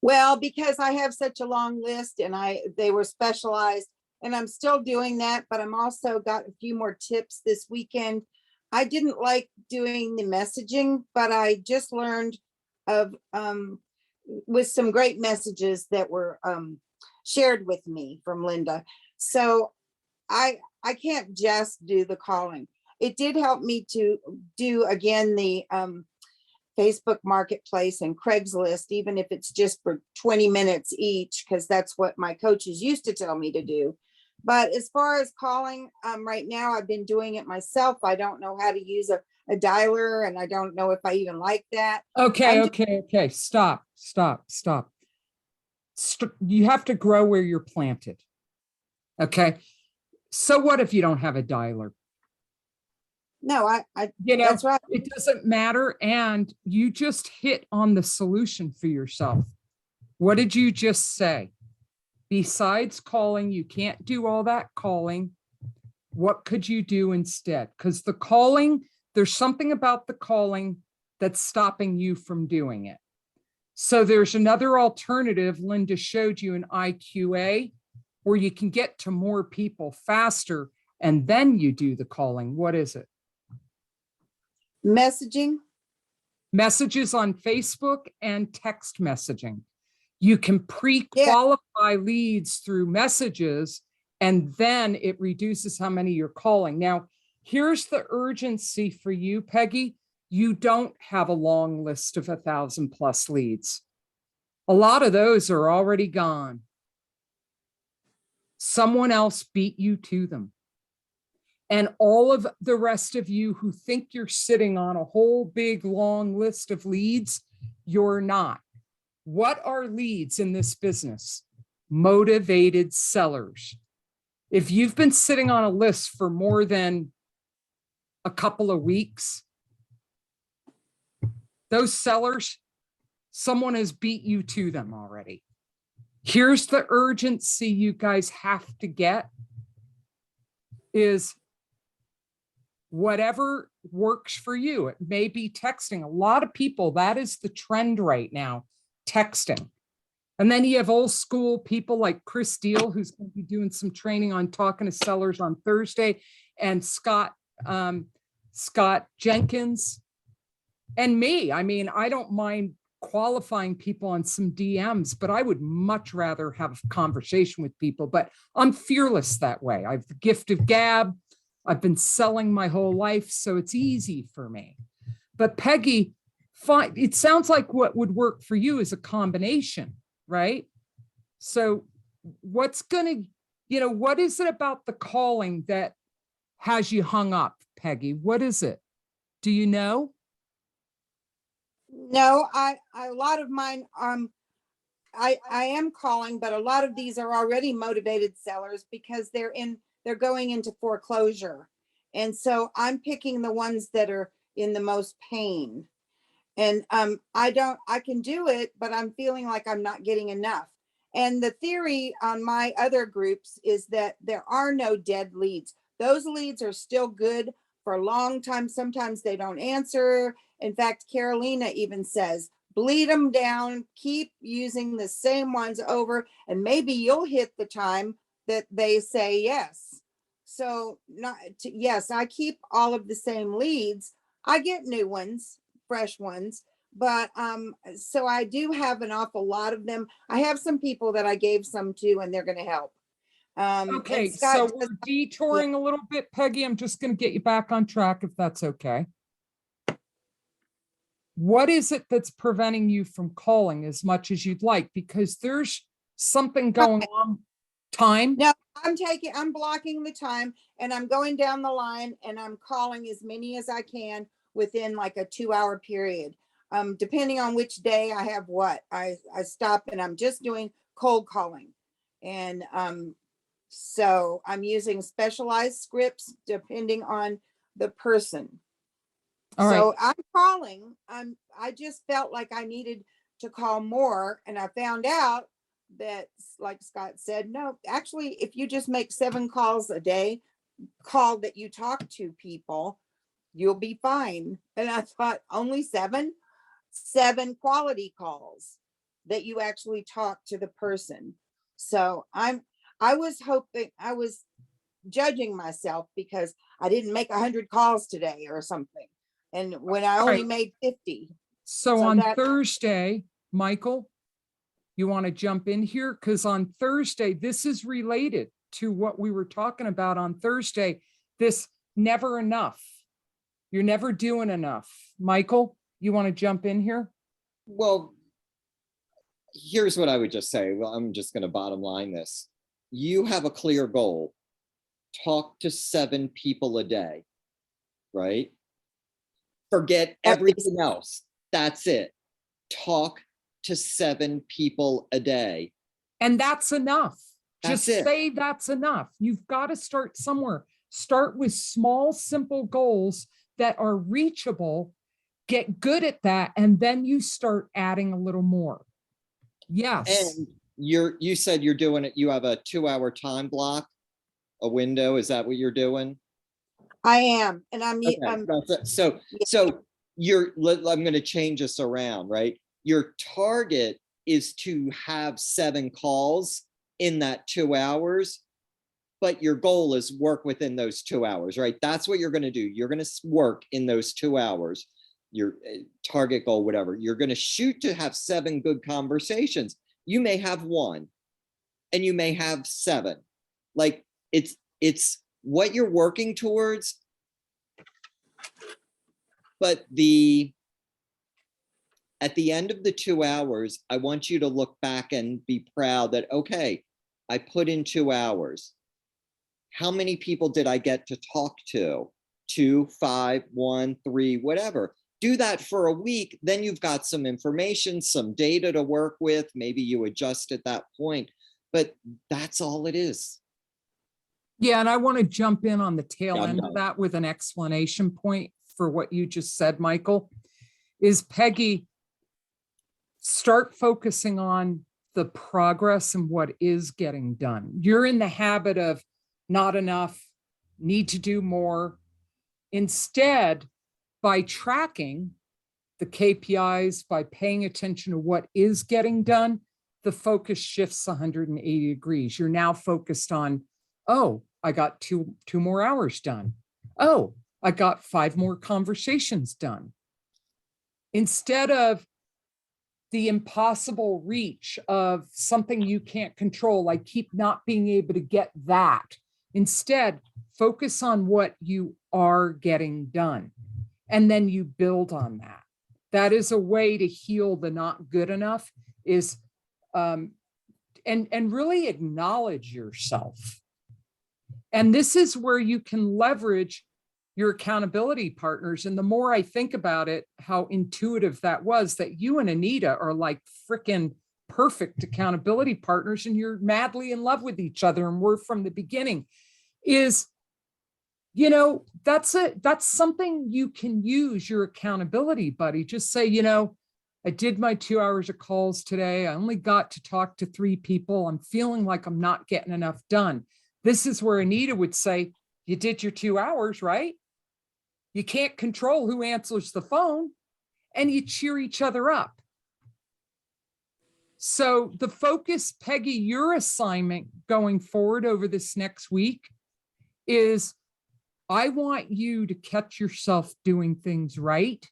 S5: Well, because I have such a long list and they were specialized, and I'm still doing that, but I'm also got a few more tips this weekend. I didn't like doing the messaging, but I just learned of with some great messages that were shared with me from Linda. So I can't just do the calling. It did help me to do again the Facebook Marketplace and Craigslist, even if it's just for 20 minutes each, because that's what my coaches used to tell me to do. But as far as calling, right now, I've been doing it myself. I don't know how to use a dialer, and I don't know if I even like that.
S1: Okay. Stop. You have to grow where you're planted. Okay. So what if you don't have a dialer?
S5: No, that's right.
S1: It doesn't matter. And you just hit on the solution for yourself. What did you just say? Besides calling, you can't do all that calling. What could you do instead? Because the calling, there's something about the calling that's stopping you from doing it. So there's another alternative Linda showed you in IQA, where you can get to more people faster, and then you do the calling. What is it?
S5: Messaging.
S1: Messages on Facebook and text messaging. You can pre-qualify leads through messages, and then it reduces how many you're calling. Now, here's the urgency for you, Peggy. You don't have a long list of 1,000+ leads. A lot of those are already gone. Someone else beat you to them. And all of the rest of you who think you're sitting on a whole big long list of leads, you're not. What are leads in this business? Motivated sellers. If you've been sitting on a list for more than a couple of weeks, those sellers, someone has beat you to them already. Here's the urgency you guys have to get is whatever works for you. It may be texting. A lot of people, that is the trend right now, texting. And then you have old school people like Chris Deal, who's going to be doing some training on talking to sellers on Thursday, and Scott Jenkins, and me. I mean, I don't mind qualifying people on some DMs, but I would much rather have a conversation with people. But I'm fearless that way. I have the gift of gab. I've been selling my whole life, so it's easy for me. But Peggy, fine. It sounds like what would work for you is a combination, right? So what's going to, what is it about the calling that has you hung up, Peggy? What is it? Do you know?
S5: No, a lot of mine, I am calling, but a lot of these are already motivated sellers because they're going into foreclosure. And so I'm picking the ones that are in the most pain. And I can do it, but I'm feeling like I'm not getting enough. And the theory on my other groups is that there are no dead leads. Those leads are still good for a long time. Sometimes they don't answer. In fact, Carolina even says, bleed them down, keep using the same ones over, and maybe you'll hit the time that they say yes. So yes, I keep all of the same leads. I get new ones, fresh ones, but so I do have an awful lot of them. I have some people that I gave some to, and they're going to help.
S1: Okay, so we're detouring a little bit, Peggy. I'm just going to get you back on track if that's okay. What is it that's preventing you from calling as much as you'd like? Because there's something going on. Time?
S5: No, I'm blocking the time, and I'm going down the line, and I'm calling as many as I can within like a 2-hour period. Depending on which day I have what, I stop and I'm just doing cold calling. And so I'm using specialized scripts depending on the person.
S1: All right.
S5: So I'm calling. I just felt like I needed to call more, and I found out that, like Scott said, no, actually, if you just make 7 calls a day, call that you talk to people, you'll be fine. And I thought, only 7 quality calls that you actually talk to the person. So I was hoping, I was judging myself because I didn't make 100 calls today or something. And when I only made 50.
S1: So on Thursday, Michael, you want to jump in here? Because on Thursday, this is related to what we were talking about on Thursday, this never enough. You're never doing enough. Michael, you want to jump in here?
S3: Well, here's what I would just say. Well, I'm just going to bottom line this. You have a clear goal. Talk to 7 people a day, right? Forget everything else. That's it. Talk to 7 people a day.
S1: And that's enough.
S3: That's
S1: Just
S3: it.
S1: say that's enough. You've got to start somewhere. Start with small, simple goals that are reachable. Get good at that. And then you start adding a little more. Yes.
S3: And you said you're doing it. You have a 2-hour time block, a window. Is that what you're doing?
S5: I am. And I'm
S3: So I'm going to change this around, right? Your target is to have 7 calls in that 2 hours, but your goal is work within those 2 hours, right? That's what you're going to do. You're going to work in those 2 hours, your target goal, whatever. You're going to shoot to have 7 good conversations. You may have one and you may have 7. Like it's what you're working towards. But at the end of the 2 hours, I want you to look back and be proud that, okay, I put in 2 hours. How many people did I get to talk to? 2, 5, 1, 3, whatever. Do that for a week. Then you've got some information, some data to work with. Maybe you adjust at that point, but that's all it is.
S1: Yeah, and I want to jump in on the tail
S3: Yeah, I'm
S1: end of
S3: done.
S1: that with an explanation point for what you just said, Michael. Is Peggy, start focusing on the progress and what is getting done. You're in the habit of not enough, need to do more. Instead, by tracking the KPIs, by paying attention to what is getting done, the focus shifts 180 degrees. You're now focused on, oh, I got two more hours done. Oh, I got 5 more conversations done. Instead of the impossible reach of something you can't control, like keep not being able to get that. Instead, focus on what you are getting done. And then you build on that. That is a way to heal the not good enough, is and really acknowledge yourself. And this is where you can leverage your accountability partners. And the more I think about it, how intuitive that was, that you and Anita are like freaking perfect accountability partners, and you're madly in love with each other. And we're from the beginning, is, you know, that's something you can use, your accountability buddy. Just say, you know, I did my 2 hours of calls today. I only got to talk to 3 people. I'm feeling like I'm not getting enough done. This is where Anita would say, you did your 2 hours, right? You can't control who answers the phone, and you cheer each other up. So the focus, Peggy, your assignment going forward over this next week is, I want you to catch yourself doing things right.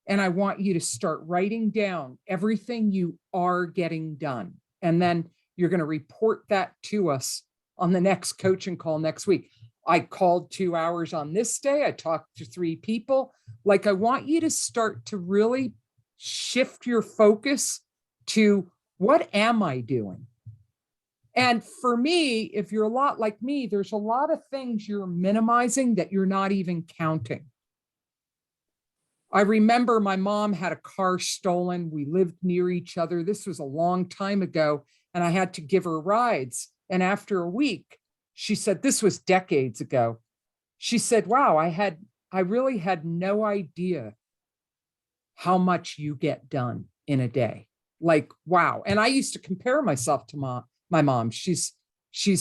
S1: And I want you to start writing down everything you are getting done. And then you're going to report that to us on the next coaching call next week. I called 2 hours on this day. I talked to 3 people. Like, I want you to start to really shift your focus to, what am I doing? And for me, if you're a lot like me, there's a lot of things you're minimizing that you're not even counting. I remember my mom had a car stolen. We lived near each other. This was a long time ago, and I had to give her rides. And after a week, she said, this was decades ago. She said, wow, I really had no idea how much you get done in a day. Like, wow. And I used to compare myself to my mom. She's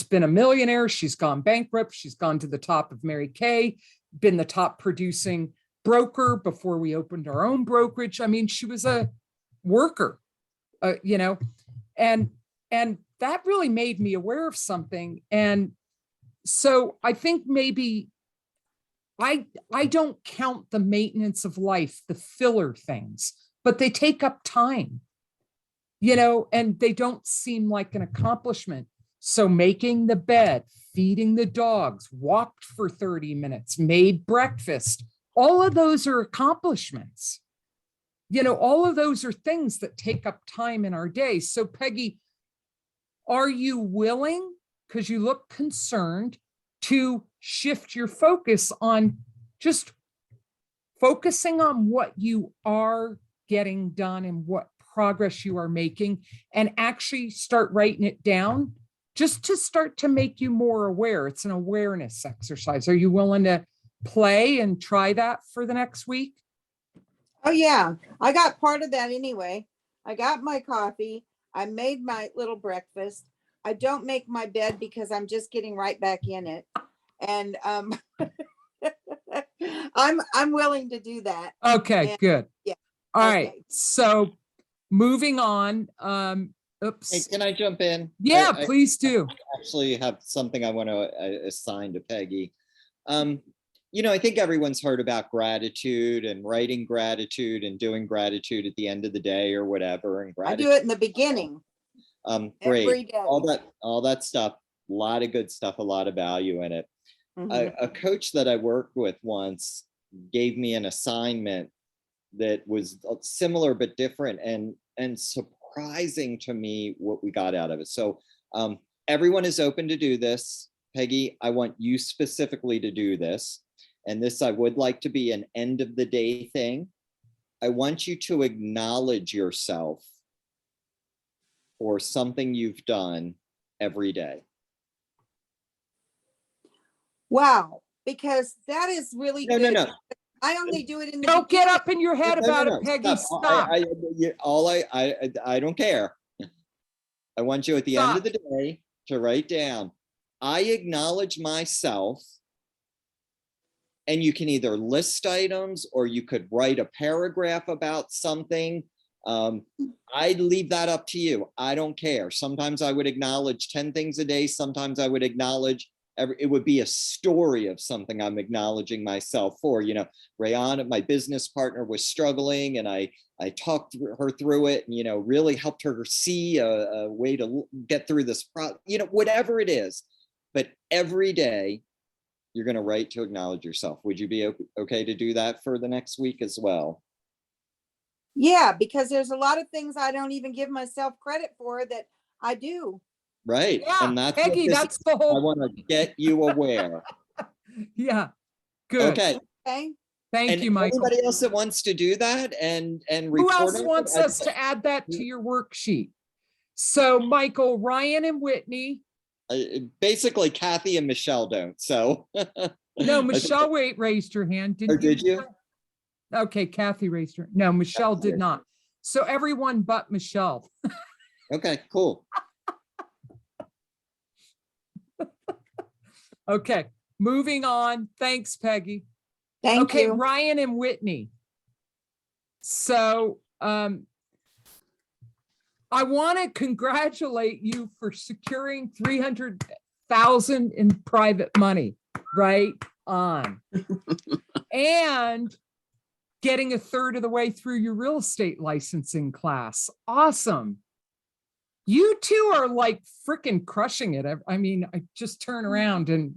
S1: been a millionaire. She's gone bankrupt. She's gone to the top of Mary Kay, been the top producing broker before we opened our own brokerage. I mean, she was a worker, you know, and that really made me aware of something. And so I think maybe I don't count the maintenance of life, the filler things, but they take up time, you know, and they don't seem like an accomplishment. So making the bed, feeding the dogs, walked for 30 minutes, made breakfast, all of those are accomplishments. You know, all of those are things that take up time in our day. So Peggy, are you willing, because you look concerned, to shift your focus on just focusing on what you are getting done and what progress you are making, and actually start writing it down, just to start to make you more aware? It's an awareness exercise. Are you willing to play and try that for the next week?
S5: Oh, yeah. I got part of that anyway. I got my coffee. I made my little breakfast. I don't make my bed because I'm just getting right back in it. And I'm willing to do that.
S1: Okay,
S5: And-
S1: good.
S5: yeah,
S1: All right.
S5: okay.
S1: So moving on.
S3: Hey,
S1: Oops.
S3: can I jump in?
S1: Yeah,
S3: I
S1: please do.
S3: actually have something I want to assign to Peggy. You know, I think everyone's heard about gratitude and writing gratitude and doing gratitude at the end of the day or whatever. And
S5: I
S3: gratitude.
S5: do it in the beginning.
S3: Great.
S5: Every day.
S3: All that stuff, a lot of good stuff, a lot of value in it.
S5: Mhm.
S3: A coach that I worked with once gave me an assignment that was similar but different, and surprising to me what we got out of it. So everyone is open to do this. Peggy, I want you specifically to do this. And this, I would like to be an end of the day thing. I want you to acknowledge yourself for something you've done every day.
S5: Wow, because that is really
S3: No,
S5: good.
S3: no, no.
S5: I only do it in the
S1: Don't get
S5: beginning.
S1: up in your head
S3: No, no,
S1: about
S3: no,
S1: it, Peggy.
S3: stop.
S1: Stop.
S3: I don't care. I want you at the end of
S1: Stop.
S3: the day to write down, I acknowledge myself. And you can either list items or you could write a paragraph about something. I'd leave that up to you. I don't care. Sometimes I would acknowledge 10 things a day. Sometimes I would acknowledge it would be a story of something I'm acknowledging myself for. You know, Rayanna, my business partner, was struggling, and I talked her through it, and, you know, really helped her see a way to get through this you know, whatever it is. But every day you're going to write to acknowledge yourself. Would you be okay to do that for the next week as well?
S5: Yeah, because there's a lot of things I don't even give myself credit for that I do.
S3: Right.
S1: Yeah,
S3: And that's what
S1: Peggy,
S3: this
S1: that's
S3: is.
S1: the
S3: I
S1: whole,
S3: want to get you aware.
S1: yeah, good.
S3: Okay.
S5: Okay.
S1: Thank
S3: And
S1: you, Michael.
S3: anybody else that wants to do that and
S1: Who
S3: report
S1: else
S3: on it,
S1: wants us to add that to your worksheet? So Michael, Ryan and Whitney.
S3: basically Kathy and Michelle don't. So
S1: No, Michelle raised her hand.
S3: Oh, did you?
S1: Michelle? Okay, Kathy raised her. No, Michelle did not. So everyone but Michelle.
S3: Okay, cool.
S1: Okay, moving on. Thanks, Peggy.
S5: Thank
S1: Okay,
S5: you.
S1: Ryan and Whitney. So I want to congratulate you for securing 300,000 in private money, right on. And getting a third of the way through your real estate licensing class. Awesome. You two are like freaking crushing it. I mean, I just turn around and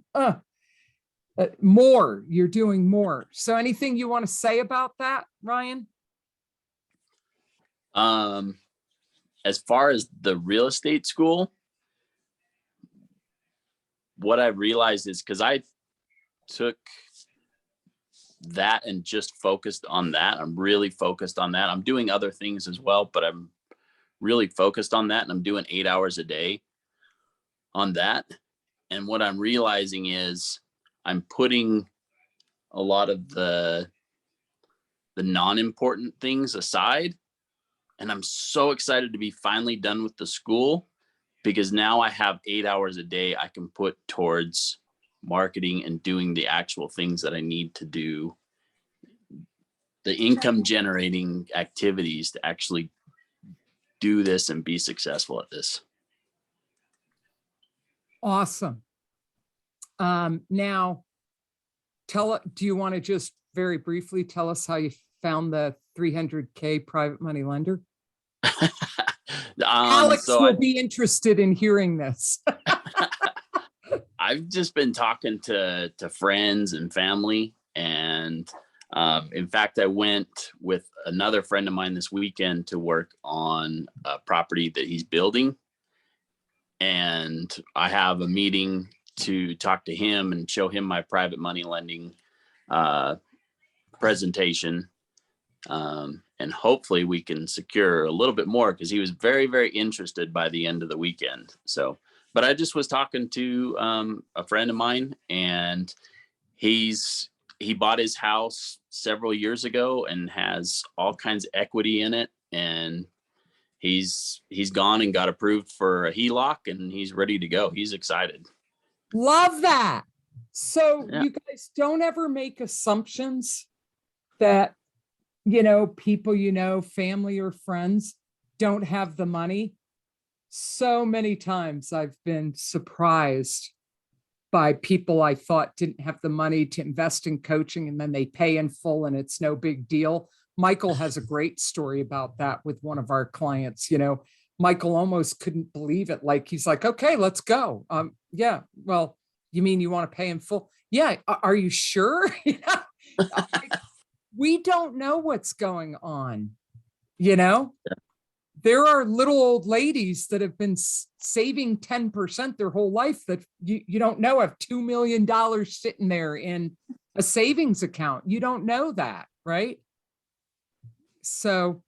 S1: more, you're doing more. So anything you want to say about that, Ryan?
S8: As far as the real estate school, what I realized is, because I took that and just focused on that. I'm really focused on that. I'm doing other things as well, but I'm really focused on that, and I'm doing 8 hours a day on that. And what I'm realizing is I'm putting a lot of the non-important things aside. And I'm so excited to be finally done with the school, because now I have 8 hours a day I can put towards marketing and doing the actual things that I need to do, the income generating activities to actually do this and be successful at this.
S1: Awesome. Now, do you want to just very briefly tell us how you found the 300K private money lender? Alex will be interested in hearing this.
S8: I've just been talking to friends and family, and in fact, I went with another friend of mine this weekend to work on a property that he's building, and I have a meeting to talk to him and show him my private money lending presentation. And hopefully we can secure a little bit more, because he was very, very interested by the end of the weekend. So, but I just was talking to a friend of mine, and he bought his house several years ago and has all kinds of equity in it. And he's gone and got approved for a HELOC, and he's ready to go. He's excited.
S1: Love that. So
S8: Yeah.
S1: you guys don't ever make assumptions that, you know, people, you know, family or friends don't have the money. So many times I've been surprised by people I thought didn't have the money to invest in coaching, and then they pay in full and it's no big deal. Michael has a great story about that with one of our clients. You know, Michael almost couldn't believe it. Like, he's like, okay, let's go. Yeah, well, you mean you want to pay in full? Yeah, are you sure? You know, we don't know what's going on, you know? There are little old ladies that have been saving 10% their whole life that you don't know have $2 million sitting there in a savings account. You don't know that, right? So,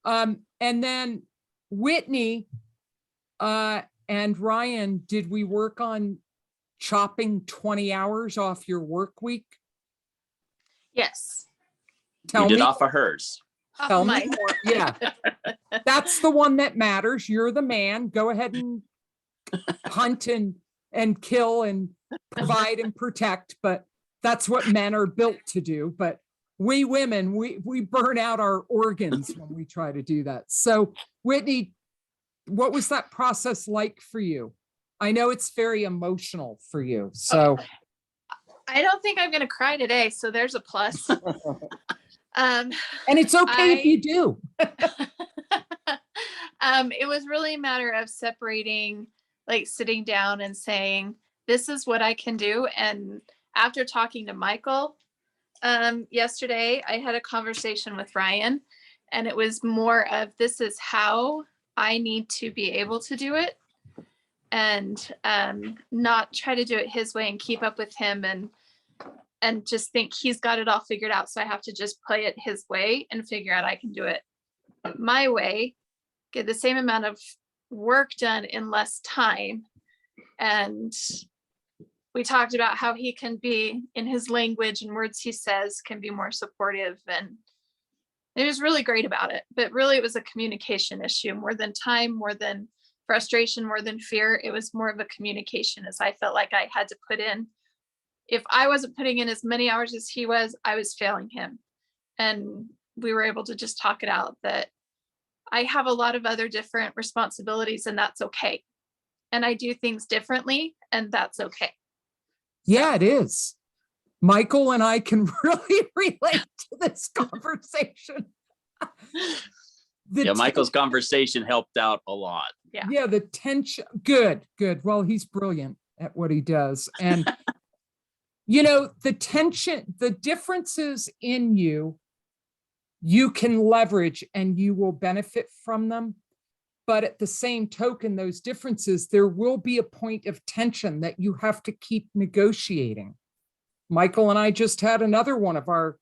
S1: and then Whitney and Ryan, did we work on chopping 20 hours off your work week?
S9: Yes.
S1: Tell
S8: You did
S1: me.
S8: off of hers.
S1: Tell me
S9: Mine.
S1: more. Yeah, that's the one that matters. You're the man. Go ahead and hunt and kill and provide and protect, but that's what men are built to do. But we women, we burn out our organs when we try to do that. So Whitney, what was that process like for you? I know it's very emotional for you. So
S9: I don't think I'm going to cry today, so there's a plus.
S1: and it's okay if you do.
S9: It was really a matter of separating, like sitting down and saying, this is what I can do. And after talking to Michael yesterday, I had a conversation with Ryan, and it was more of, this is how I need to be able to do it, and not try to do it his way and keep up with him and just think he's got it all figured out. So I have to just play it his way and figure out I can do it my way, get the same amount of work done in less time. And we talked about how he can be, in his language and words he says, can be more supportive. And it was really great about it. But really, it was a communication issue more than time, more than frustration, more than fear. It was more of a communication, as I felt like I had to put in. If I wasn't putting in as many hours as he was, I was failing him. And we were able to just talk it out that I have a lot of other different responsibilities, and that's okay. And I do things differently, and that's okay.
S1: Yeah, it is. Michael and I can really relate to this conversation.
S8: Yeah, Michael's conversation helped out a lot.
S1: Yeah, the tension. Good. Well, he's brilliant at what he does. And, you know, the tension, the differences in you can leverage and you will benefit from them. But at the same token, those differences, there will be a point of tension that you have to keep negotiating. Michael and I just had another one of our,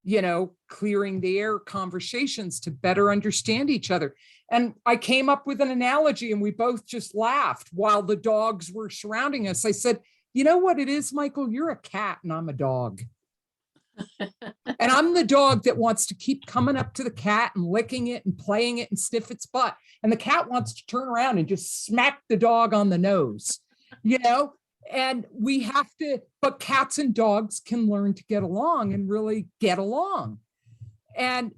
S1: you know, clearing the air conversations to better understand each other. And I came up with an analogy and we both just laughed while the dogs were surrounding us. I said, you know what it is, Michael? You're a cat and I'm a dog. And I'm the dog that wants to keep coming up to the cat and licking it and playing it and sniff its butt. And the cat wants to turn around and just smack the dog on the nose, you know? And we have to, but cats and dogs can learn to get along and really get along. And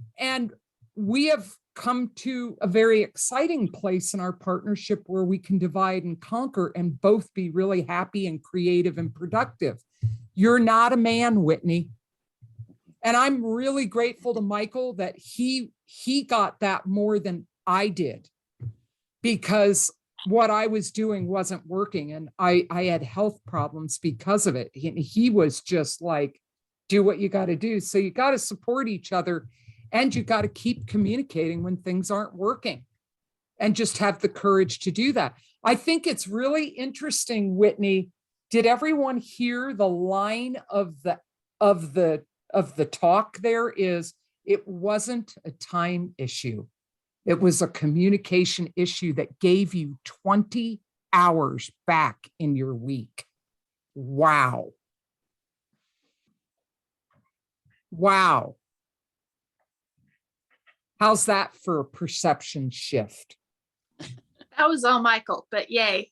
S1: we have come to a very exciting place in our partnership where we can divide and conquer and both be really happy and creative and productive. You're not a man, Whitney. And I'm really grateful to Michael that he got that more than I did, because what I was doing wasn't working and I had health problems because of it. He was just like, do what you got to do. So you got to support each other and you got to keep communicating when things aren't working and just have the courage to do that. I think it's really interesting, Whitney. Did everyone hear the line of the talk? There is, it wasn't a time issue. It was a communication issue that gave you 20 hours back in your week. Wow. Wow. How's that for a perception shift?
S9: That was all Michael, but yay.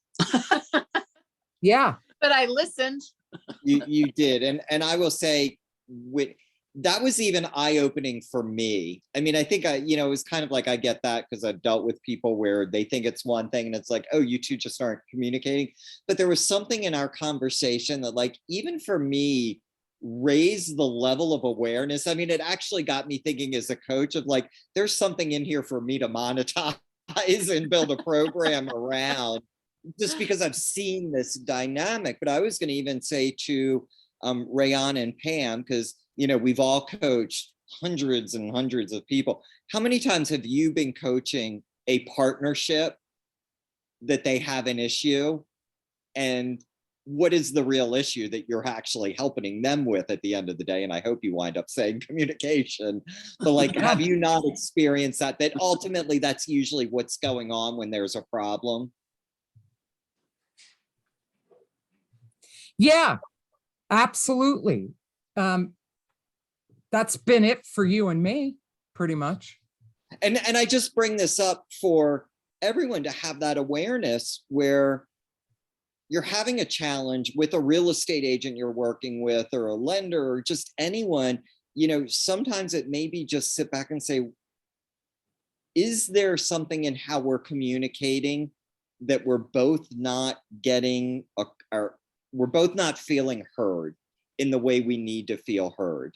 S1: Yeah.
S9: But I listened.
S3: You did. And I will say, that was even eye-opening for me. I mean, I think it was kind of like, I get that because I've dealt with people where they think it's one thing and it's like, oh, you two just aren't communicating. But there was something in our conversation that, like, even for me, raised the level of awareness. I mean, it actually got me thinking as a coach of like, there's something in here for me to monetize guys and build a program around, just because I've seen this dynamic. But I was going to even say to Rayon and Pam, because we've all coached hundreds and hundreds of people. How many times have you been coaching a partnership that they have an issue, and what is the real issue that you're actually helping them with at the end of the day? And I hope you wind up saying communication, but like, have you not experienced that ultimately that's usually what's going on when there's a problem?
S1: Yeah, absolutely. That's been it for you and me, pretty much.
S3: And I just bring this up for everyone to have that awareness where you're having a challenge with a real estate agent you're working with, or a lender, or just anyone, sometimes it may be just sit back and say, is there something in how we're communicating that we're both not getting, or we're both not feeling heard in the way we need to feel heard?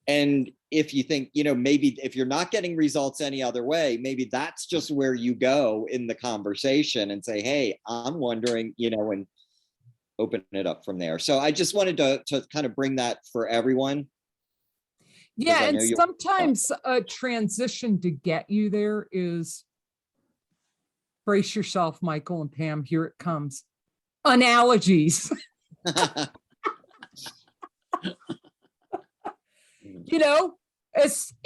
S3: And if you think, maybe if you're not getting results any other way, maybe that's just where you go in the conversation and say, hey, I'm wondering, and open it up from there. So I just wanted to kind of bring that for everyone.
S1: Yeah, and sometimes a transition to get you there is, brace yourself, Michael and Pam, here it comes. Analogies.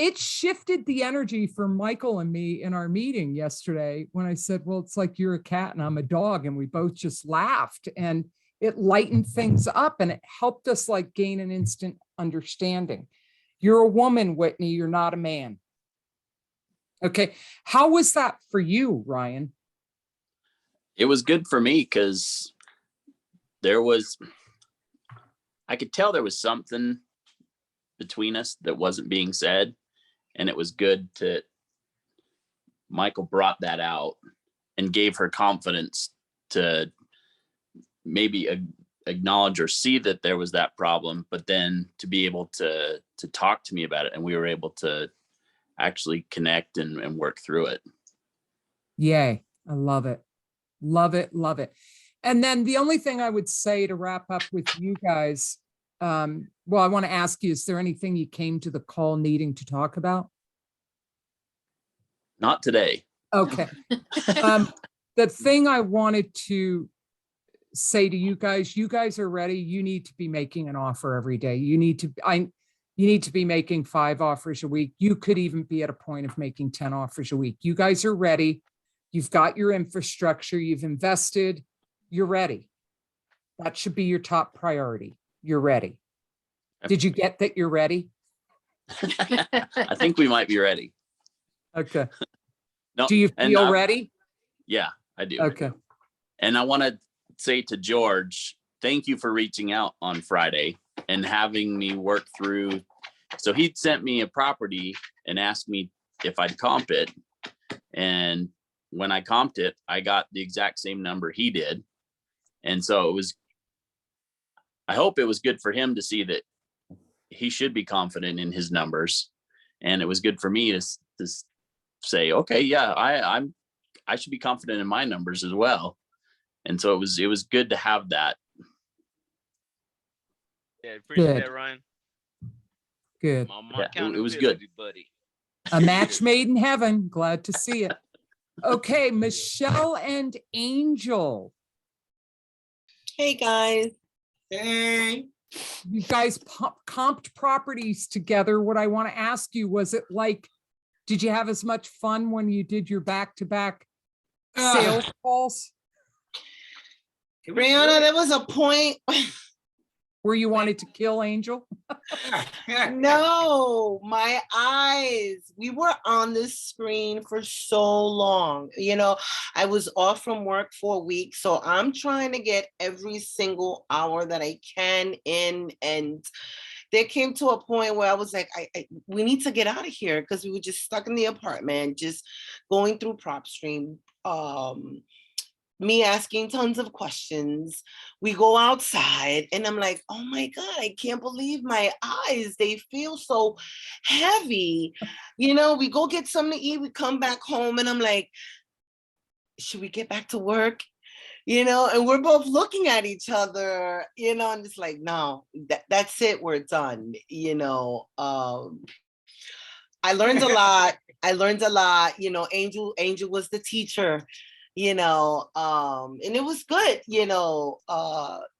S1: It shifted the energy for Michael and me in our meeting yesterday when I said, well, it's like you're a cat and I'm a dog, and we both just laughed, and it lightened things up, and it helped us like gain an instant understanding. You're a woman, Whitney, you're not a man. Okay. How was that for you, Ryan?
S8: It was good for me because I could tell there was something between us that wasn't being said. And it was good to, Michael brought that out and gave her confidence to maybe acknowledge or see that there was that problem, but then to be able to talk to me about it. And we were able to actually connect and work through it.
S1: Yay. I love it. Love it. Love it. And then the only thing I would say to wrap up with you guys, well, I want to ask you, is there anything you came to the call needing to talk about?
S8: Not today.
S1: Okay. The thing I wanted to say to you guys are ready. You need to be making an offer every day. You need to be making 5 offers a week. You could even be at a point of making 10 offers a week. You guys are ready. You've got your infrastructure, you've invested, you're ready. That should be your top priority. You're ready. Did you get that you're ready?
S8: I think we might be ready.
S1: Okay.
S8: No,
S1: do you feel ready?
S8: Yeah, I do.
S1: Okay.
S8: And I want to say to George, thank you for reaching out on Friday and having me work through. So he'd sent me a property and asked me if I'd comp it. And when I comped it, I got the exact same number he did. And so I hope it was good for him to see that he should be confident in his numbers. And it was good for me to say, okay, yeah, I should be confident in my numbers as well. And so it was good to have that.
S7: Yeah, appreciate
S1: Good.
S7: that, Ryan.
S1: Good.
S8: Yeah, it was good.
S7: Buddy.
S1: A match made in heaven. Glad to see it. Okay, Michelle and Angel.
S10: Hey guys. Hey.
S1: You guys comped properties together. What I want to ask you, was it like, did you have as much fun when you did your back-to-back sales calls?
S10: Brianna, there was a point
S1: where you wanted to kill Angel?
S10: No, my eyes. We were on this screen for so long. I was off from work for a week, so I'm trying to get every single hour that I can in. And there came to a point where I was like, we need to get out of here, because we were just stuck in the apartment, just going through PropStream, me asking tons of questions. We go outside and I'm like, oh my God, I can't believe my eyes. They feel so heavy. You know, we go get something to eat, we come back home and I'm like, should we get back to work? You know, and we're both looking at each other, you know, and it's like, no, that's it, we're done, you know. I learned a lot. You know, Angel was the teacher, you know, and it was good, you know,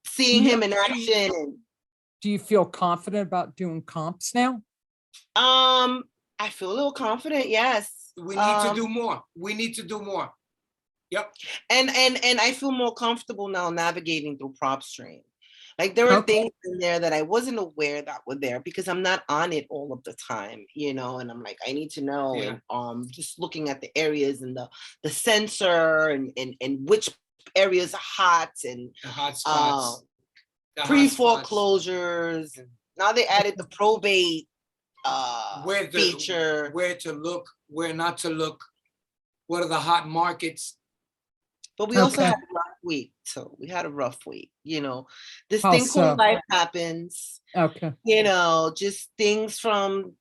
S10: seeing him in action.
S1: Do you feel confident about doing comps now?
S10: I feel a little confident, yes.
S11: We need to do more. We need to do more. Yep.
S10: And I feel more comfortable now navigating through PropStream. Like there are things in there that I wasn't aware that were there because I'm not on it all of the time, you know, and I'm like, I need to know.
S11: Yeah.
S10: And just looking at the areas and the sensor and which areas are hot and
S11: The hot spots. The hot spots.
S10: pre-foreclosures. Now they added the probate feature.
S11: Where to look, where not to look. What are the hot markets?
S10: But we also
S1: Okay.
S10: had a rough week. So we had a rough week, you know. This
S1: How
S10: thing
S1: so?
S10: called life happens,
S1: Okay.
S10: you know, just things from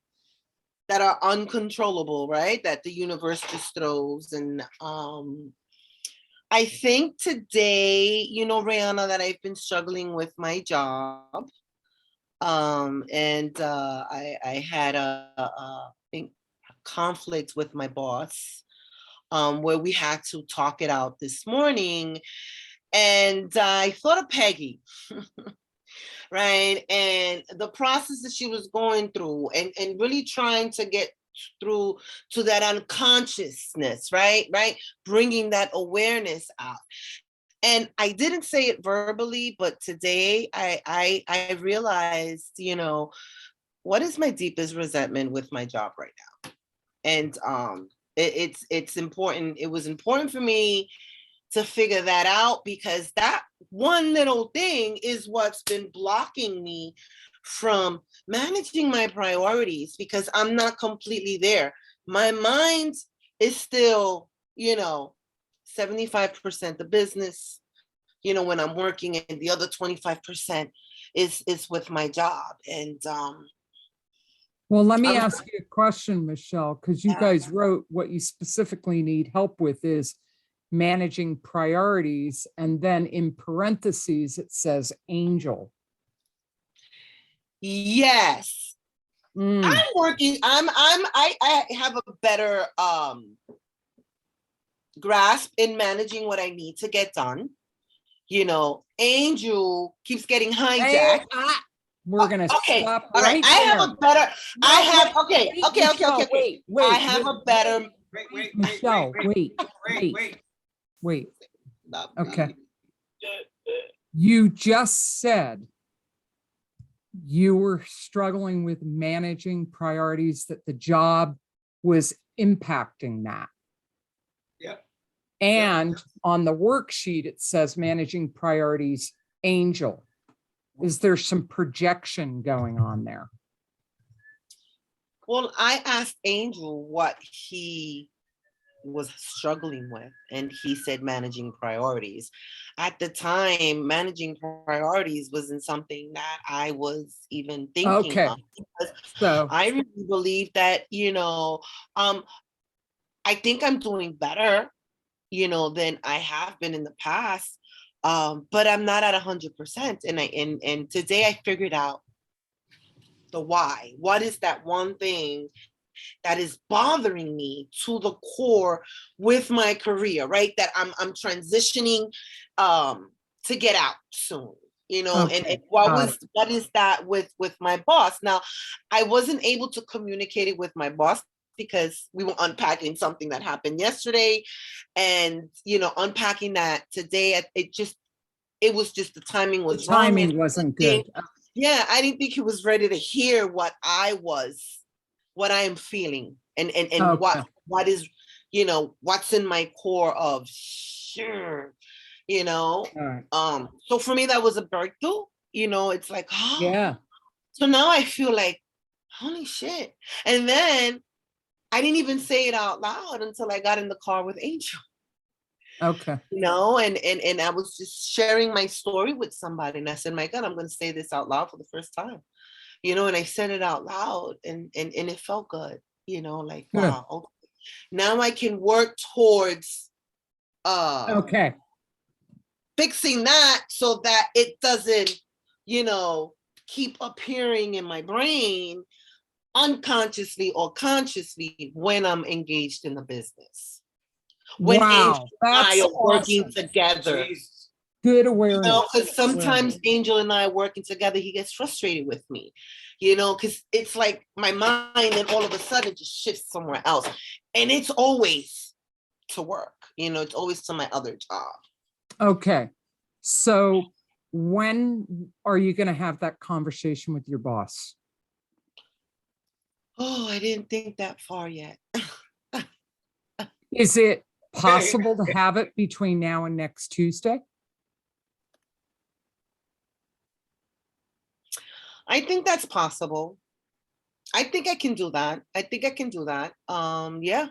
S10: that are uncontrollable, right? That the universe just throws. And I think today, you know, Rihanna, that I've been struggling with my job. And I had I think, conflict with my boss. Where we had to talk it out this morning. And I thought of Peggy, right? And the process that she was going through and really trying to get through to that unconsciousness, right? Bringing that awareness out. And I didn't say it verbally, but today I realized, you know, what is my deepest resentment with my job right now? And it's important. It was important for me to figure that out because that one little thing is what's been blocking me from managing my priorities because I'm not completely there. My mind is still, you know, 75% the business, you know, when I'm working, and the other 25% is with my job. And
S1: Well, let me
S10: I'm-
S1: ask you a question, Michelle, because you
S10: Yeah.
S1: guys wrote what you specifically need help with is managing priorities. And then in parentheses, it says angel.
S10: yes.
S1: Mm,
S10: I'm working. I have a better grasp in managing what I need to get done. You know, Angel keeps getting hijacked.
S1: We're gonna
S10: Okay,
S1: stop
S10: all right.
S1: right
S10: I have
S1: there.
S10: a better. I
S1: No,
S10: have
S1: wait,
S10: okay.
S1: Michelle, Wait,
S10: I have a better.
S11: Wait,
S1: Michelle, wait.
S11: wait.
S1: Okay. You just said you were struggling with managing priorities, that the job was impacting that.
S11: Yep.
S1: And on the worksheet, it says managing priorities, angel. Is there some projection going on there?
S10: Well, I asked Angel what he was struggling with, and he said managing priorities. At the time, managing priorities wasn't something that I was even thinking
S1: Okay.
S10: of. Because
S1: So,
S10: I really believe that, you know, I think I'm doing better, you know, than I have been in the past. But I'm not at 100%. And today I figured out the why. What is that one thing that is bothering me to the core with my career, right? That I'm transitioning to get out soon, you know,
S1: Okay,
S10: and
S1: got
S10: what is that with my boss? Now, I wasn't able to communicate it with my boss because we were unpacking something that happened yesterday, and you know, unpacking that today, it was just the timing
S1: the
S10: was wrong.
S1: timing
S10: And
S1: wasn't
S10: I
S1: good.
S10: yeah, I didn't think he was ready to hear what I am feeling, and
S1: Okay.
S10: what is, you know, what's in my core of sure, you know.
S1: All right.
S10: So for me, that was a breakthrough, you know. It's like, oh,
S1: Yeah.
S10: so now I feel like, holy shit. And then I didn't even say it out loud until I got in the car with Angel.
S1: Okay.
S10: you know, and I was just sharing my story with somebody, and I said, my God, I'm going to say this out loud for the first time, you know, and I said it out loud, and it felt good, you know, like,
S1: Good.
S10: wow, okay. Now I can work towards
S1: Okay.
S10: fixing that so that it doesn't, you know, keep appearing in my brain unconsciously or consciously when I'm engaged in the business. When Angel
S1: Wow,
S10: and I
S1: that's
S10: are working
S1: awesome.
S10: together.
S11: Jeez.
S1: Good
S10: You
S1: awareness.
S10: know, because sometimes Angel and I are working together, he gets frustrated with me, you know, because it's like my mind and all of a sudden just shifts somewhere else. And it's always to work, you know, it's always to my other job.
S1: Okay. So when are you going to have that conversation with your boss?
S10: Oh, I didn't think that far yet.
S1: Is it possible to have it between now and next Tuesday?
S10: I think that's possible. I think I can do that. Yeah.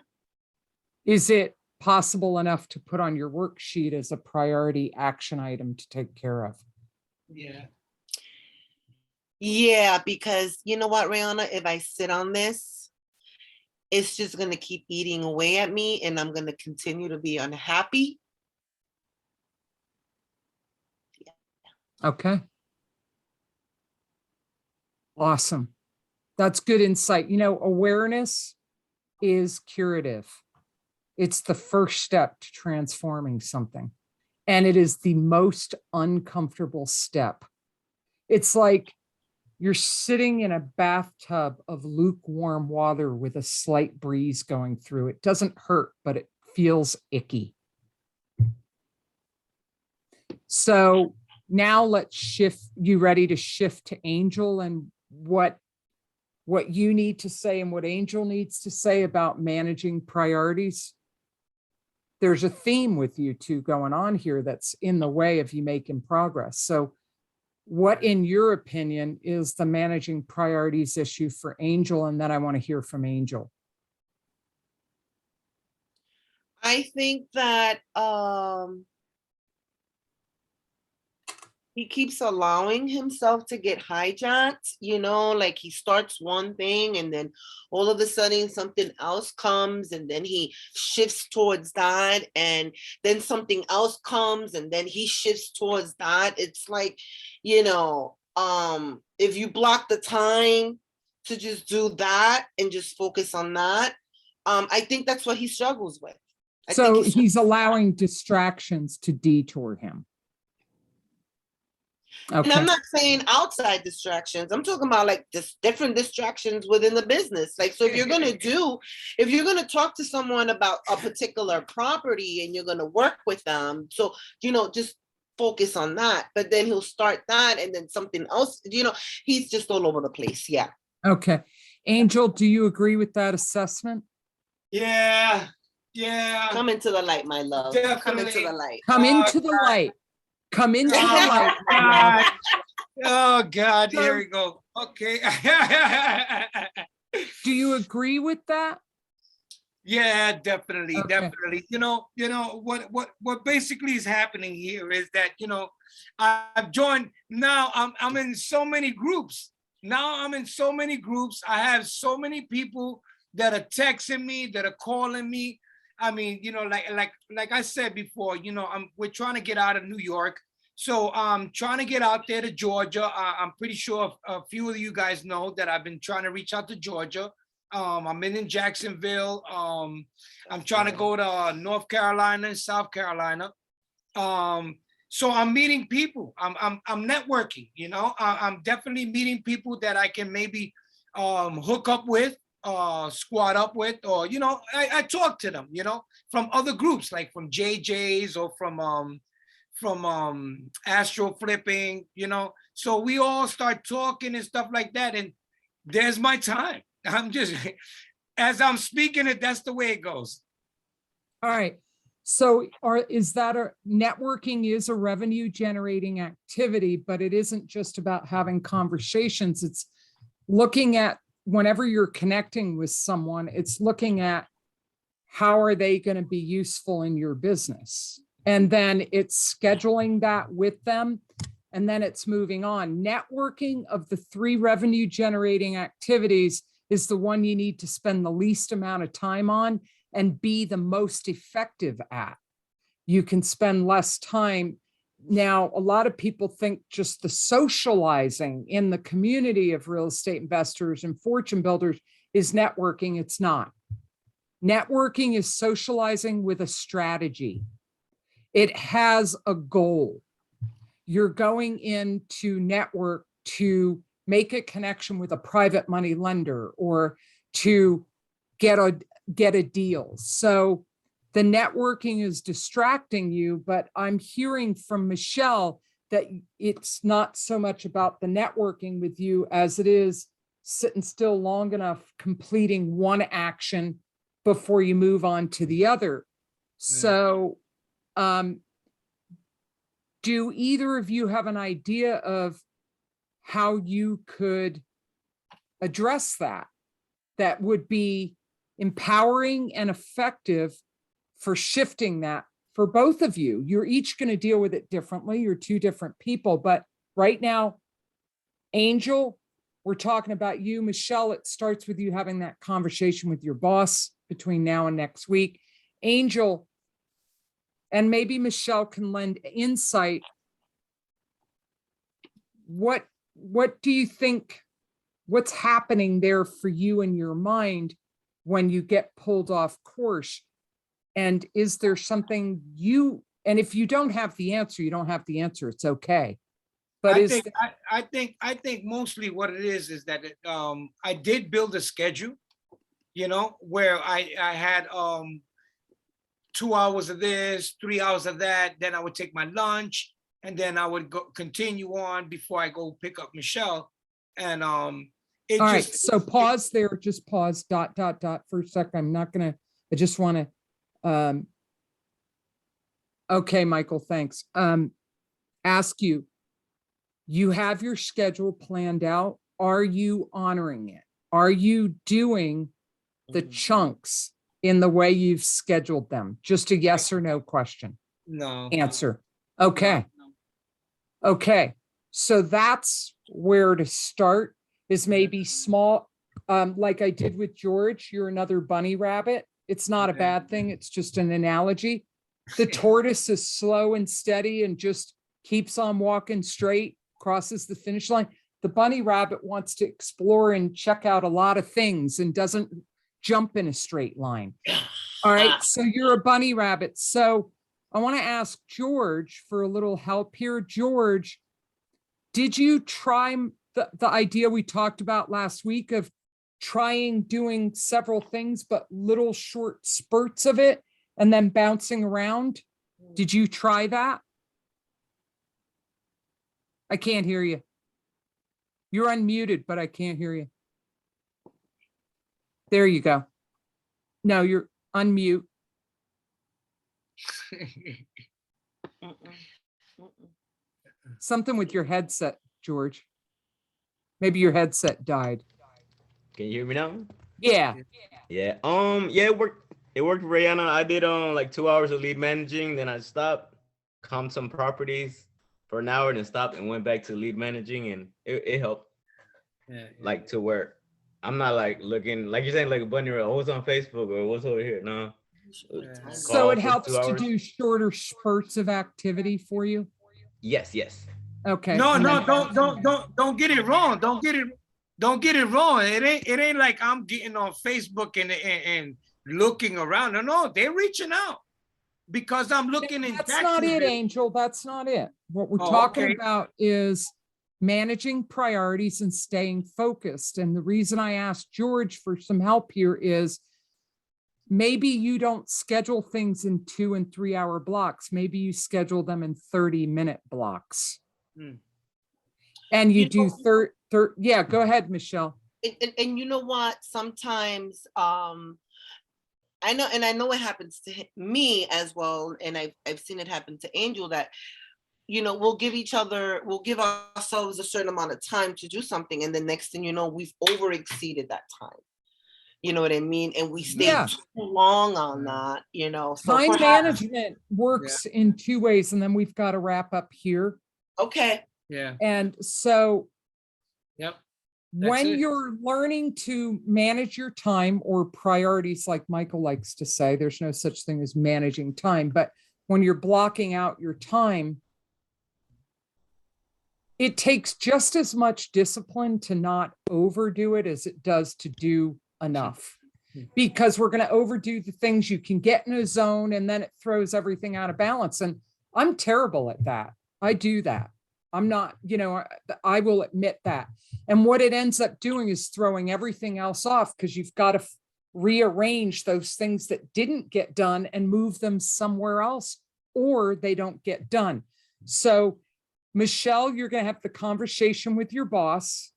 S1: Is it possible enough to put on your worksheet as a priority action item to take care of?
S11: Yeah.
S10: Yeah, because you know what, Rihanna, if I sit on this, it's just going to keep eating away at me and I'm going to continue to be unhappy.
S1: Okay. Awesome. That's good insight. You know, awareness is curative. It's the first step to transforming something. And it is the most uncomfortable step. It's like you're sitting in a bathtub of lukewarm water with a slight breeze going through. It doesn't hurt, but it feels icky. So now let's shift. You ready to shift to Angel and what you need to say and what Angel needs to say about managing priorities? There's a theme with you two going on here that's in the way of you making progress. So what, in your opinion, is the managing priorities issue for Angel? And then I want to hear from Angel.
S10: I think that he keeps allowing himself to get hijacked, you know, like he starts one thing and then all of a sudden something else comes and then he shifts towards that and then something else comes and then he shifts towards that. It's like, you know, if you block the time to just do that and just focus on that, I think that's what he struggles with.
S1: So he's allowing distractions to detour him.
S10: And
S1: Okay.
S10: I'm not saying outside distractions. I'm talking about like just different distractions within the business. Like, so if you're going to talk to someone about a particular property and you're going to work with them, so, you know, just focus on that. But then he'll start that and then something else, you know, he's just all over the place. Yeah.
S1: Okay. Angel, do you agree with that assessment?
S11: Yeah.
S10: Come into the light, my love. Come
S11: Definitely.
S10: into the light.
S1: Come into the light. Come into the light.
S11: God. Oh God, here we go. Okay.
S1: Do you agree with that?
S11: Yeah, definitely,
S1: Okay.
S11: definitely. You know, what basically is happening here is that, you know, I've joined now. I'm in so many groups. Now I'm in so many groups. I have so many people that are texting me, that are calling me. I mean, you know, like I said before, you know, we're trying to get out of New York. So I'm trying to get out there to Georgia. I'm pretty sure a few of you guys know that I've been trying to reach out to Georgia. I'm in Jacksonville. I'm trying to go to North Carolina and South Carolina. So I'm meeting people. I'm networking, you know. I'm definitely meeting people that I can maybe hook up with, squat up with, or, you know, I talk to them, you know, from other groups, like from JJ's or from Astro Flipping, you know. So we all start talking and stuff like that, and there's my time. I'm just, as I'm speaking it, that's the way it goes.
S1: All right. So is that networking is a revenue generating activity, but it isn't just about having conversations. It's looking at, whenever you're connecting with someone, it's looking at how are they going to be useful in your business? And then it's scheduling that with them. And then it's moving on. Networking of the 3 revenue generating activities is the one you need to spend the least amount of time on and be the most effective at. You can spend less time. Now, a lot of people think just the socializing in the community of real estate investors and fortune builders is networking. It's not. Networking is socializing with a strategy. It has a goal. You're going in to network to make a connection with a private money lender or to get a deal. So the networking is distracting you, but I'm hearing from Michelle that it's not so much about the networking with you as it is sitting still long enough, completing one action before you move on to the other. So, do either of you have an idea of how you could address that? That would be empowering and effective for shifting that for both of you. You're each going to deal with it differently. You're 2 different people, but right now, Angel, we're talking about you. Michelle, it starts with you having that conversation with your boss between now and next week. Angel, and maybe Michelle can lend insight. What do you think, what's happening there for you in your mind when you get pulled off course? And is there something and if you don't have the answer, you don't have the answer, it's okay. But
S11: I think mostly what it is that I did build a schedule, where I had 2 hours of this, 3 hours of that. Then I would take my lunch, and then I would continue on before I go pick up Michelle. And all
S1: right, so pause there, just pause, ... for a second. I just want to, okay, Michael, thanks. Ask you, you have your schedule planned out. Are you honoring it? Are you doing the chunks in the way you've scheduled them? Just a yes or no question.
S11: No.
S1: Answer. Okay. Okay. So that's where to start, is maybe small, like I did with George. You're another bunny rabbit. It's not a bad thing. It's just an analogy. The tortoise is slow and steady and just keeps on walking straight, crosses the finish line. The bunny rabbit wants to explore and check out a lot of things and doesn't jump in a straight line. All right, so you're a bunny rabbit. So I want to ask George for a little help here. George, did you try the idea we talked about last week of doing several things, but little short spurts of it and then bouncing around? Did you try that? I can't hear you. You're unmuted, but I can't hear you. There you go. No, you're unmute. Something with your headset, George. Maybe your headset died.
S12: Can you hear me now?
S1: Yeah.
S12: Yeah. Yeah, it worked. It worked, Rihanna. I did like 2 hours of lead managing, then I stopped, comped some properties for an hour, then stopped and went back to lead managing, and it helped. Like to where I'm not like looking, like you're saying, like a bunny rabbit, what's on Facebook or what's over here. No.
S1: So it helps to do shorter spurts of activity for you?
S12: Yes.
S1: Okay.
S11: No, don't get it wrong. Don't get it wrong. It ain't like I'm getting on Facebook and looking around. No, they're reaching out because I'm looking in.
S1: That's not it, Angel. That's not it. What we're talking about is managing priorities and staying focused. And the reason I asked George for some help here is maybe you don't schedule things in 2 and 3 hour blocks. Maybe you schedule them in 30-minute blocks. And you do yeah, go ahead, Michelle.
S10: And you know what? Sometimes I know it happens to me as well, and I've seen it happen to Angel, that we'll give ourselves a certain amount of time to do something, and the next thing you know, we've over exceeded that time. You know what I mean? And we stayed
S1: Yeah.
S10: too long on that, you know, so
S1: Time
S10: perhaps,
S1: management works in two ways, and then we've got to wrap up here.
S10: okay,
S11: Yeah,
S1: And so
S11: yep. That's
S1: when
S11: it.
S1: you're learning to manage your time or priorities, like Michael likes to say, there's no such thing as managing time, but when you're blocking out your time, it takes just as much discipline to not overdo it as it does to do enough. Because we're going to overdo the things, you can get in a zone and then it throws everything out of balance. And I'm terrible at that. I do that. I'm not, I will admit that. And what it ends up doing is throwing everything else off, because you've got to rearrange those things that didn't get done and move them somewhere else, or they don't get done. So Michelle, you're going to have the conversation with your boss,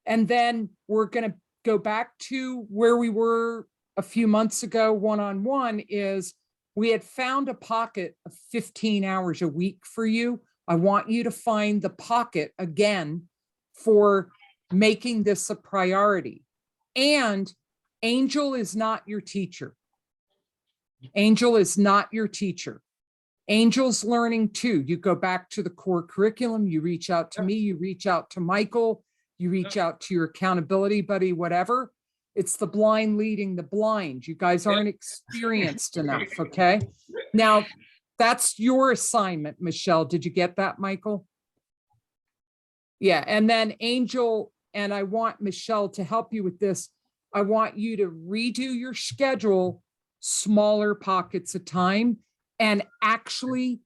S1: and then we're going to go back to where we were a few months ago. One-on-one is we had found a pocket of 15 hours a week for you. I want you to find the pocket again for making this a priority. And Angel is not your teacher. Angel is not your teacher. Angel's learning too. You go back to the core curriculum, you reach out to me, you reach out to Michael, you reach out to your accountability buddy, whatever. It's the blind leading the blind. You guys aren't experienced enough, okay? Now, that's your assignment, Michelle. Did you get that, Michael? Yeah, and then Angel, and I want Michelle to help you with this. I want you to redo your schedule, smaller pockets of time, and actually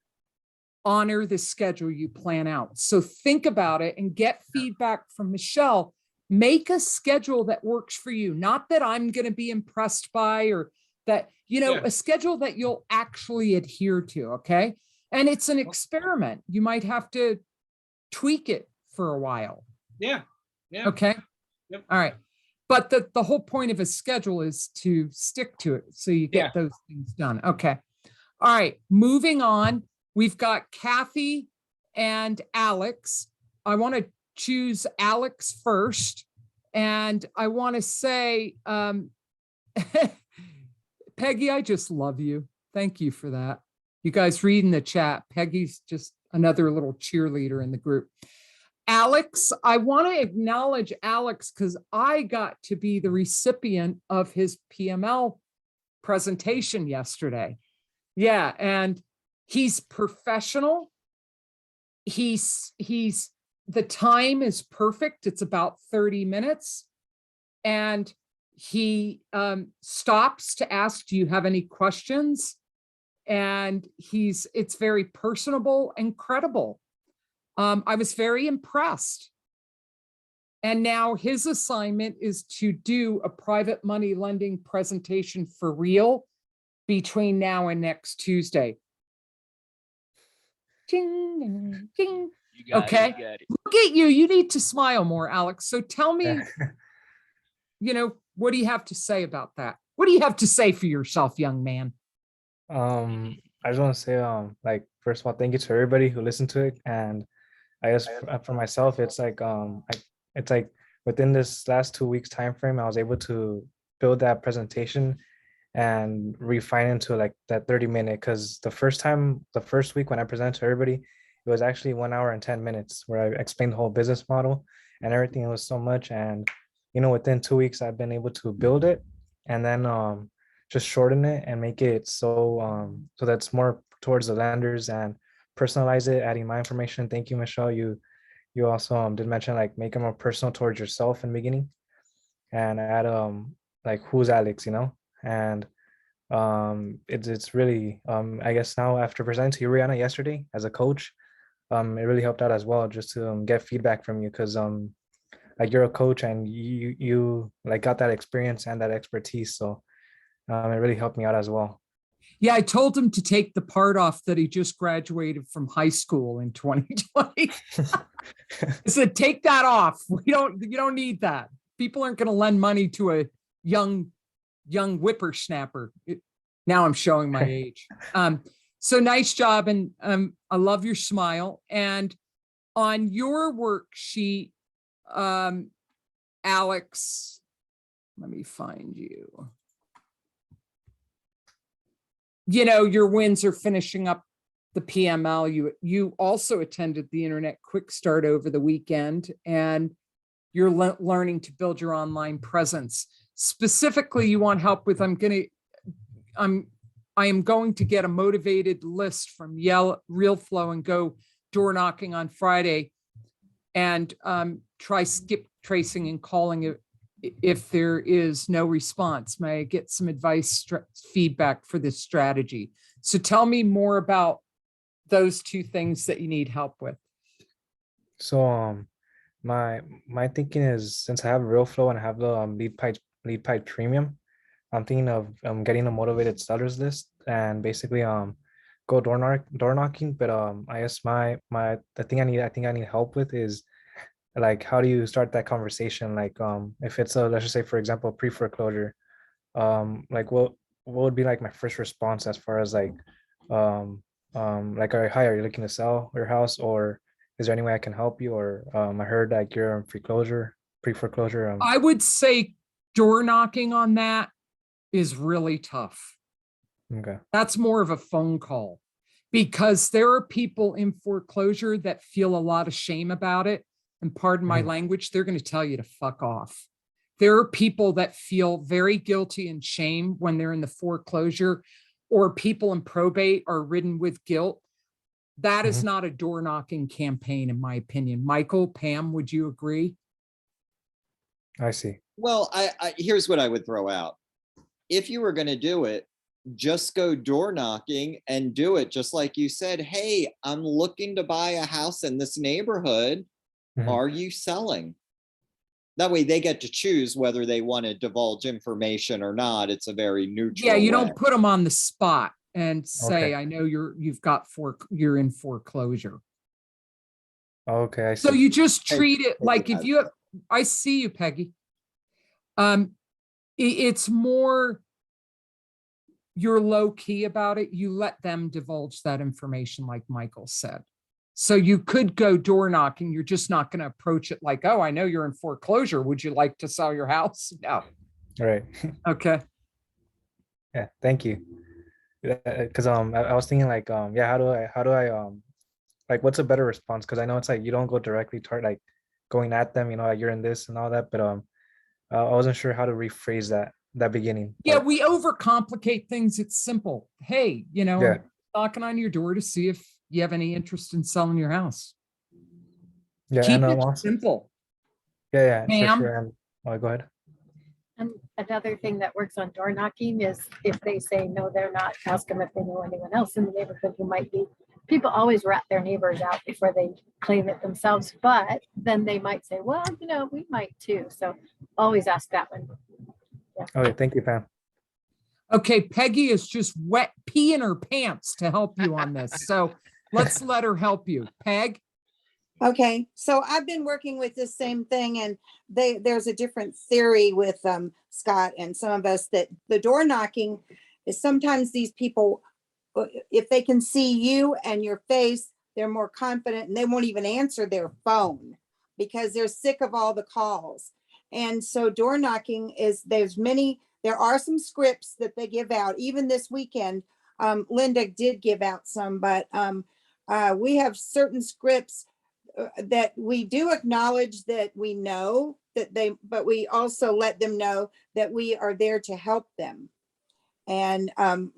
S1: honor the schedule you plan out. So think about it and get feedback from Michelle. Make a schedule that works for you. Not that I'm going to be impressed by, or that, a schedule that you'll actually adhere to. Okay. And it's an experiment. You might have to tweak it for a while.
S11: Yeah. Yeah.
S1: Okay.
S11: Yep.
S1: All right. But the whole point of a schedule is to stick to it, so you get those things done. Okay. All right. Moving on. We've got Kathy and Alex. I want to choose Alex first. And I want to say, Peggy, I just love you. Thank you for that. You guys read in the chat. Peggy's just another little cheerleader in the group. Alex, I want to acknowledge Alex because I got to be the recipient of his PML presentation yesterday. Yeah, and he's professional. He's the time is perfect. It's about 30 minutes. And he stops to ask, do you have any questions? And it's very personable and credible. I was very impressed. And now his assignment is to do a private money lending presentation for real between now and next Tuesday. Ding, ding. Okay.
S7: You got it.
S1: Look at you. You need to smile more, Alex. So tell me, what do you have to say about that? What do you have to say for yourself, young man?
S13: I just want to say, first of all, thank you to everybody who listened to it. And I guess for myself, it's like within this last 2 weeks time frame, I was able to build that presentation and refine into like that 30-minute, because the first week when I presented to everybody, it was actually 1 hour and 10 minutes where I explained the whole business model and everything. It was so much. And, within 2 weeks, I've been able to build it and then just shorten it and make it so that's more towards the lenders and personalize it, adding my information. Thank you, Michelle. You also did mention like make it more personal towards yourself in the beginning, and add like who's Alex, and it's really I guess now after presenting to you, Rihanna, yesterday as a coach, it really helped out as well just to get feedback from you, because like you're a coach and you like got that experience and that expertise, so it really helped me out as well.
S1: Yeah, I told him to take the part off that he just graduated from high school in 2020. I said, take that off. You don't need that. People aren't going to lend money to a young whippersnapper. Now I'm showing my age. So nice job. And I love your smile. And on your worksheet, Alex, let me find you. You know, your wins are finishing up the PML. You also attended the Internet Quick Start over the weekend, and you're learning to build your online presence. Specifically, you want help with, I am going to get a motivated list from RealFlow and go door knocking on Friday, and try skip tracing and calling it if there is no response. May I get some advice, feedback for this strategy? So tell me more about those two things that you need help with.
S13: So my thinking is, since I have RealFlow and I have the lead pipe premium, I'm thinking of getting a motivated sellers list and basically go door knocking. But I guess the thing I think I need help with is, like, how do you start that conversation? Like, if it's a, let's just say, for example, pre-foreclosure, like what would be like my first response, as far as like, like, hi, are you looking to sell your house, or is there any way I can help you? Or I heard like you're in pre-foreclosure.
S1: I would say door knocking on that is really tough.
S13: Okay.
S1: That's more of a phone call, because there are people in foreclosure that feel a lot of shame about it. And pardon my language, they're going to tell you to fuck off. There are people that feel very guilty and shame when they're in the foreclosure, or people in probate are ridden with guilt. That is not a door knocking campaign, in my opinion. Michael, Pam, would you agree?
S13: I see.
S3: Well, here's what I would throw out. If you were going to do it, just go door knocking and do it just like you said. Hey, I'm looking to buy a house in this neighborhood. Are you selling? That way they get to choose whether they want to divulge information or not. It's a very neutral
S1: Yeah, you
S3: way.
S1: don't put them on the spot and say,
S13: Okay.
S1: I know you're in foreclosure.
S13: Okay, I see.
S1: So you just
S3: Hey,
S1: treat it
S3: Peggy
S1: like, if
S3: has
S1: you, I see you, Peggy. It's more, you're low key about it. You let them divulge that information, like Michael said. So you could go door knocking. You're just not going to approach it like, oh, I know you're in foreclosure. Would you like to sell your house? No.
S13: Right.
S1: Okay.
S13: Yeah, thank you. Because I was thinking, like, yeah, how do I like, what's a better response? Because I know it's like you don't go directly toward, like, going at them, you know, like, you're in this and all that, but I wasn't sure how to rephrase that beginning
S1: Yeah,
S13: part.
S1: we overcomplicate things. It's simple. Hey, you know,
S13: Yeah.
S1: I'm knocking on your door to see if you have any interest in selling your house.
S13: Yeah,
S1: Keep
S13: and
S1: it
S13: also,
S1: simple.
S13: yeah, for
S1: Pam?
S13: sure. And go ahead.
S14: And another thing that works on door knocking is, if they say no, they're not, ask them if they know anyone else in the neighborhood who might be. People always rat their neighbors out before they claim it themselves, but then they might say, well, you know, we might too. So always ask that one.
S13: Okay, thank you, Pam.
S1: Okay, Peggy is just wet pee in her pants to help you on this. So let's let her help you. Peg?
S5: Okay, so I've been working with this same thing, and there's a different theory with Scott and some of us, that the door knocking is sometimes these people, if they can see you and your face, they're more confident, and they won't even answer their phone because they're sick of all the calls. And so door knocking is, there are some scripts that they give out. Even this weekend, Linda did give out some, but we have certain scripts that we do acknowledge that we know that but we also let them know that we are there to help them. And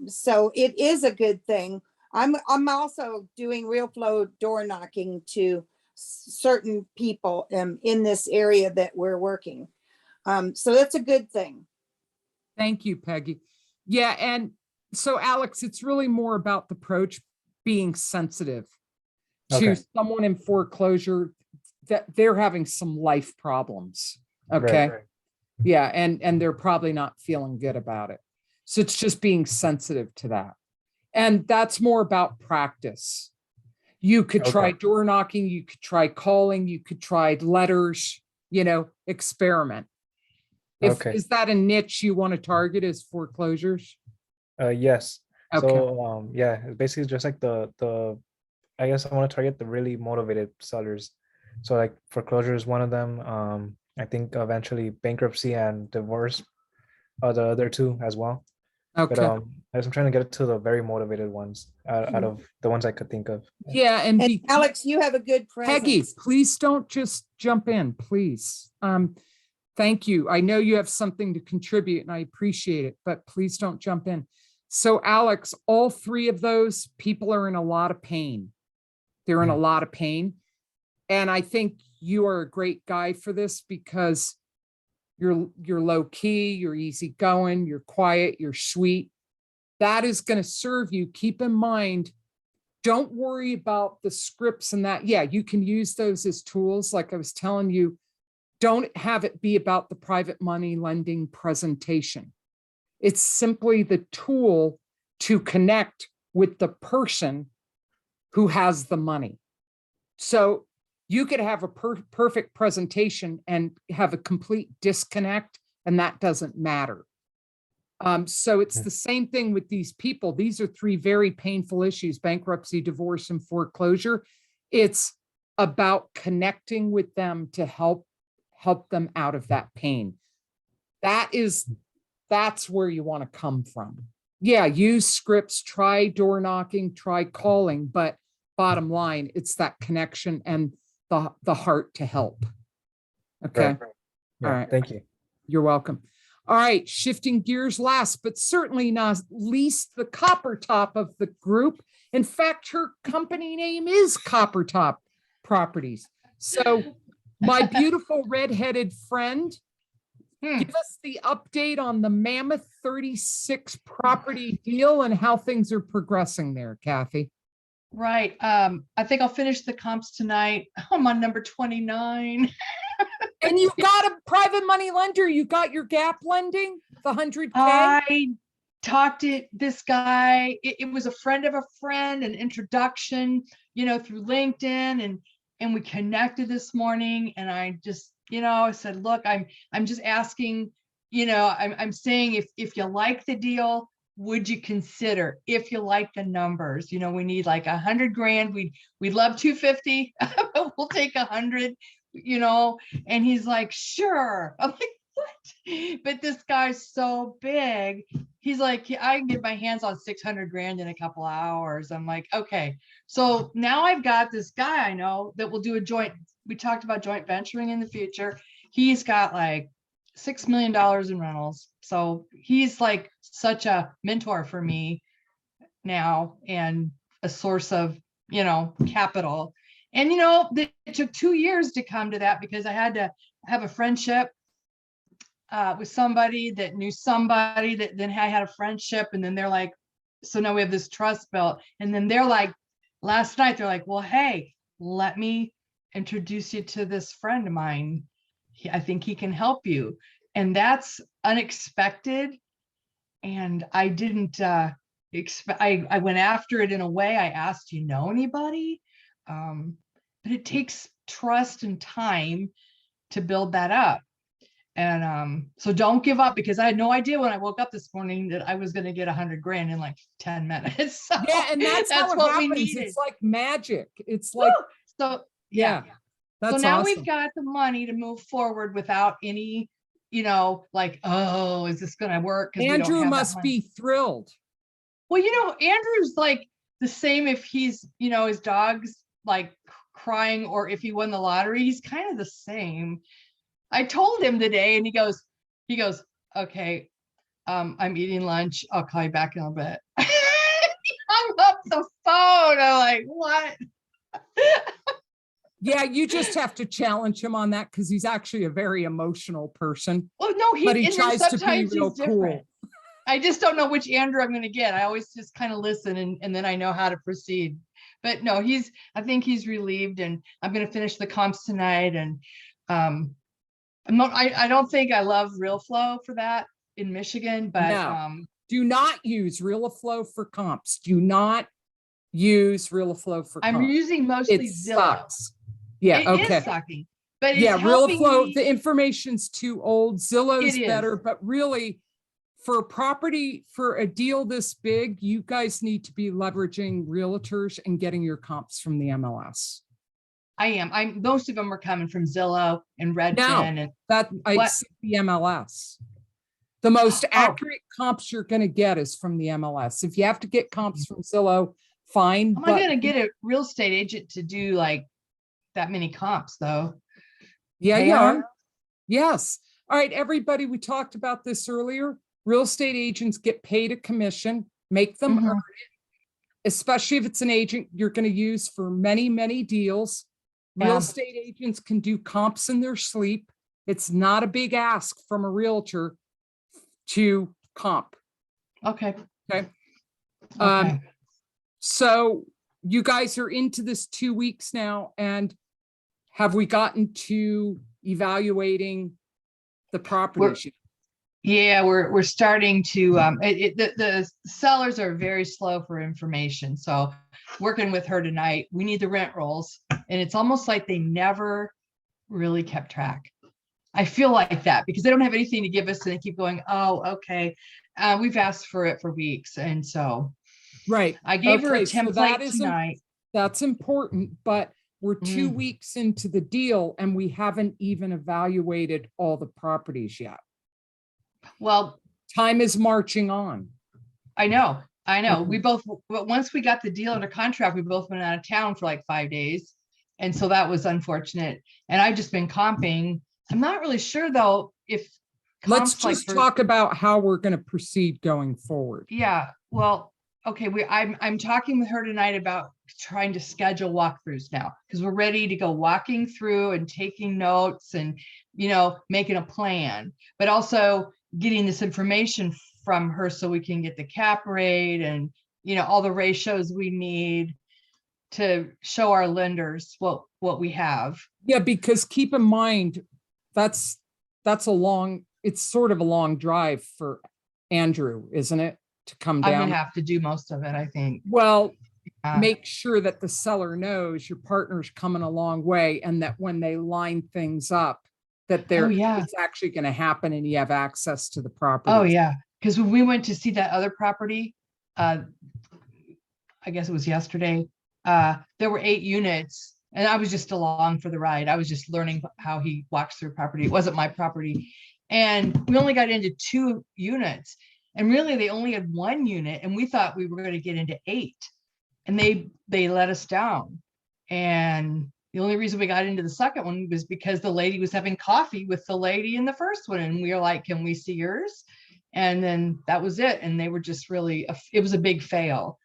S5: so it is a good thing. I'm also doing RealFlow door knocking to certain people in this area that we're working. So that's a good thing.
S1: Thank you, Peggy. Yeah, and so Alex, it's really more about the approach, being sensitive to
S13: Okay.
S1: someone in foreclosure, that they're having some life problems. Okay.
S13: Right.
S1: Yeah, and they're probably not feeling good about it. So it's just being sensitive to that. And that's more about practice. You could try
S13: Okay.
S1: door knocking, you could try calling, you could try letters, you know, experiment.
S13: Okay.
S1: Is that a niche you want to target, as foreclosures?
S13: Yes.
S1: Okay.
S13: So yeah, it's basically just like the I guess I want to target the really motivated sellers. So like foreclosure is one of them. I think eventually bankruptcy and divorce the other two as well. But
S1: Okay.
S13: I'm trying to get to the very motivated ones out of the ones I could think of.
S1: Yeah, and
S5: And
S1: be
S5: Alex, you have a good
S1: Peggy,
S5: presence.
S1: please don't just jump in, please. Thank you. I know you have something to contribute and I appreciate it, but please don't jump in. So Alex, all three of those people are in a lot of pain. They're in a lot of pain. And I think you are a great guy for this because you're low key, you're easygoing, you're quiet, you're sweet. That is going to serve you. Keep in mind, don't worry about the scripts and that. Yeah, you can use those as tools. Like I was telling you, don't have it be about the private money lending presentation. It's simply the tool to connect with the person who has the money. So you could have a perfect presentation and have a complete disconnect, and that doesn't matter. So it's the same thing with these people. These are three very painful issues: bankruptcy, divorce, and foreclosure. It's about connecting with them to help them out of that pain. That's where you want to come from. Yeah, use scripts, try door knocking, try calling, but bottom line, it's that connection and the heart to help. Okay.
S13: Right. Yeah,
S1: All right.
S13: thank you.
S1: You're welcome. All right, shifting gears last, but certainly not least, the Copper Top of the group. In fact, her company name is Copper Top Properties. So my beautiful redheaded friend, give us the update on the Mammoth 36 property deal and how things are progressing there, Kathy.
S4: Right. I think I'll finish the comps tonight. I'm on number 29.
S1: And you got a private money lender. You got your gap lending, the 100K.
S4: I talked to this guy. It was a friend of a friend, an introduction, through LinkedIn, and we connected this morning. And I just, I said, look, I'm just asking, I'm saying if you like the deal, would you consider, if you like the numbers, we need like 100 grand. We'd love 250, but we'll take 100, and he's like, sure. I'm like, what? But this guy's so big. He's like, I can get my hands on 600 grand in a couple hours. I'm like, okay. So now I've got this guy I know that will do a joint. We talked about joint venturing in the future. He's got like $6 million in rentals. So he's like such a mentor for me now and a source of, capital. And, it took 2 years to come to that because I had to have a friendship with somebody that knew somebody that then I had a friendship. And then they're like, so now we have this trust built. And then they're like, last night, they're like, well, hey, let me introduce you to this friend of mine. I think he can help you. And that's unexpected. And I didn't expect, I went after it in a way. I asked, do you know anybody? But it takes trust and time to build that up. And so don't give up, because I had no idea when I woke up this morning that I was going to get 100 grand in like 10 minutes. So
S1: Yeah, and that's how it
S4: what we
S1: happens.
S4: needed.
S1: It's like magic. It's like,
S4: So
S1: yeah,
S4: so
S1: that's
S4: now
S1: awesome.
S4: we've got the money to move forward without any, like, oh, is this going to work? 'Cause we don't
S1: Andrew
S4: have that
S1: must
S4: money.
S1: be thrilled.
S4: Well, Andrew's like the same if he's, his dog's like crying or if he won the lottery, he's kind of the same. I told him today and he goes, okay, I'm eating lunch. I'll call you back in a bit. He hung up the phone. I'm like, what?
S1: Yeah, you just have to challenge him on that because he's actually a very emotional person.
S4: Well, no,
S1: But he
S4: and then
S1: tries to be
S4: sometimes
S1: real
S4: he's different.
S1: cool.
S4: I just don't know which Andrew I'm going to get. I always just kind of listen and then I know how to proceed. But no, I think he's relieved, and I'm going to finish the comps tonight. And I don't think I love RealFlow for that in Michigan, but
S1: No. Do not use RealFlow for comps. Do not use RealFlow for comps.
S4: I'm using mostly
S1: It
S4: Zillow.
S1: sucks. Yeah,
S4: It
S1: okay.
S4: is sucking, but it's
S1: Yeah,
S4: helping
S1: RealFlow,
S4: me.
S1: the information's too old. Zillow's
S4: It is.
S1: better, but really for a property, for a deal this big, you guys need to be leveraging realtors and getting your comps from the MLS.
S4: I am. Most of them are coming from Zillow and Redfin.
S1: No,
S4: And
S1: that I
S4: What?
S1: see the MLS. The most
S4: Oh.
S1: accurate comps you're gonna get is from the MLS. If you have to get comps from Zillow, fine,
S4: How am I
S1: but
S4: gonna get a real estate agent to do like that many comps though?
S1: yeah,
S4: Pay
S1: you
S4: 'em?
S1: are. Yes. All right, everybody, we talked about this earlier. Real estate agents get paid a commission, make them
S4: Mhm.
S1: earn it, especially if it's an agent you're going to use for many, many deals. Real
S4: Yeah.
S1: estate agents can do comps in their sleep. It's not a big ask from a realtor to comp.
S4: Okay.
S1: Okay.
S4: Okay.
S1: So you guys are into this 2 weeks now, and have we gotten to evaluating the properties? yet?
S4: Yeah, we're starting to, the sellers are very slow for information, so working with her tonight, we need the rent rolls, and it's almost like they never really kept track. I feel like that because they don't have anything to give us and they keep going, oh, okay. We've asked for it for weeks, and so
S1: Right.
S4: I gave her a
S1: Okay, so that
S4: template
S1: is im-
S4: tonight.
S1: That's important, but we're 2
S4: Mm.
S1: weeks into the deal and we haven't even evaluated all the properties yet.
S4: Well,
S1: Time is marching on.
S4: I know. We
S1: Mhm.
S4: both, but once we got the deal under contract, we both went out of town for like 5 days. And so that was unfortunate. And I've just been comping. I'm not really sure though, if.
S1: Let's
S4: comps like
S1: just
S4: for-
S1: talk about how we're going to proceed going forward.
S4: Yeah, well, okay, I'm talking with her tonight about trying to schedule walkthroughs now, because we're ready to go walking through and taking notes and, making a plan, but also getting this information from her so we can get the cap rate and, all the ratios we need to show our lenders what we have.
S1: Yeah, because keep in mind, it's sort of a long drive for Andrew, isn't it? To come
S4: I'm
S1: down.
S4: gonna have to do most of it, I think.
S1: Well,
S4: Uh,
S1: make sure that the seller knows your partner's coming a long way and that when they line things up, that
S4: yeah.
S1: it's actually going to happen and you have access to the property.
S4: Oh, yeah, because when we went to see that other property, I guess it was yesterday, there were 8 units and I was just along for the ride. I was just learning how he walks through property. It wasn't my property. And we only got into 2 units and really they only had 1 unit and we thought we were going to get into 8 and they let us down. And the only reason we got into the second one was because the lady was having coffee with the lady in the first one. And we were like, can we see yours? And then that was it. And they were just really, it was a big fail.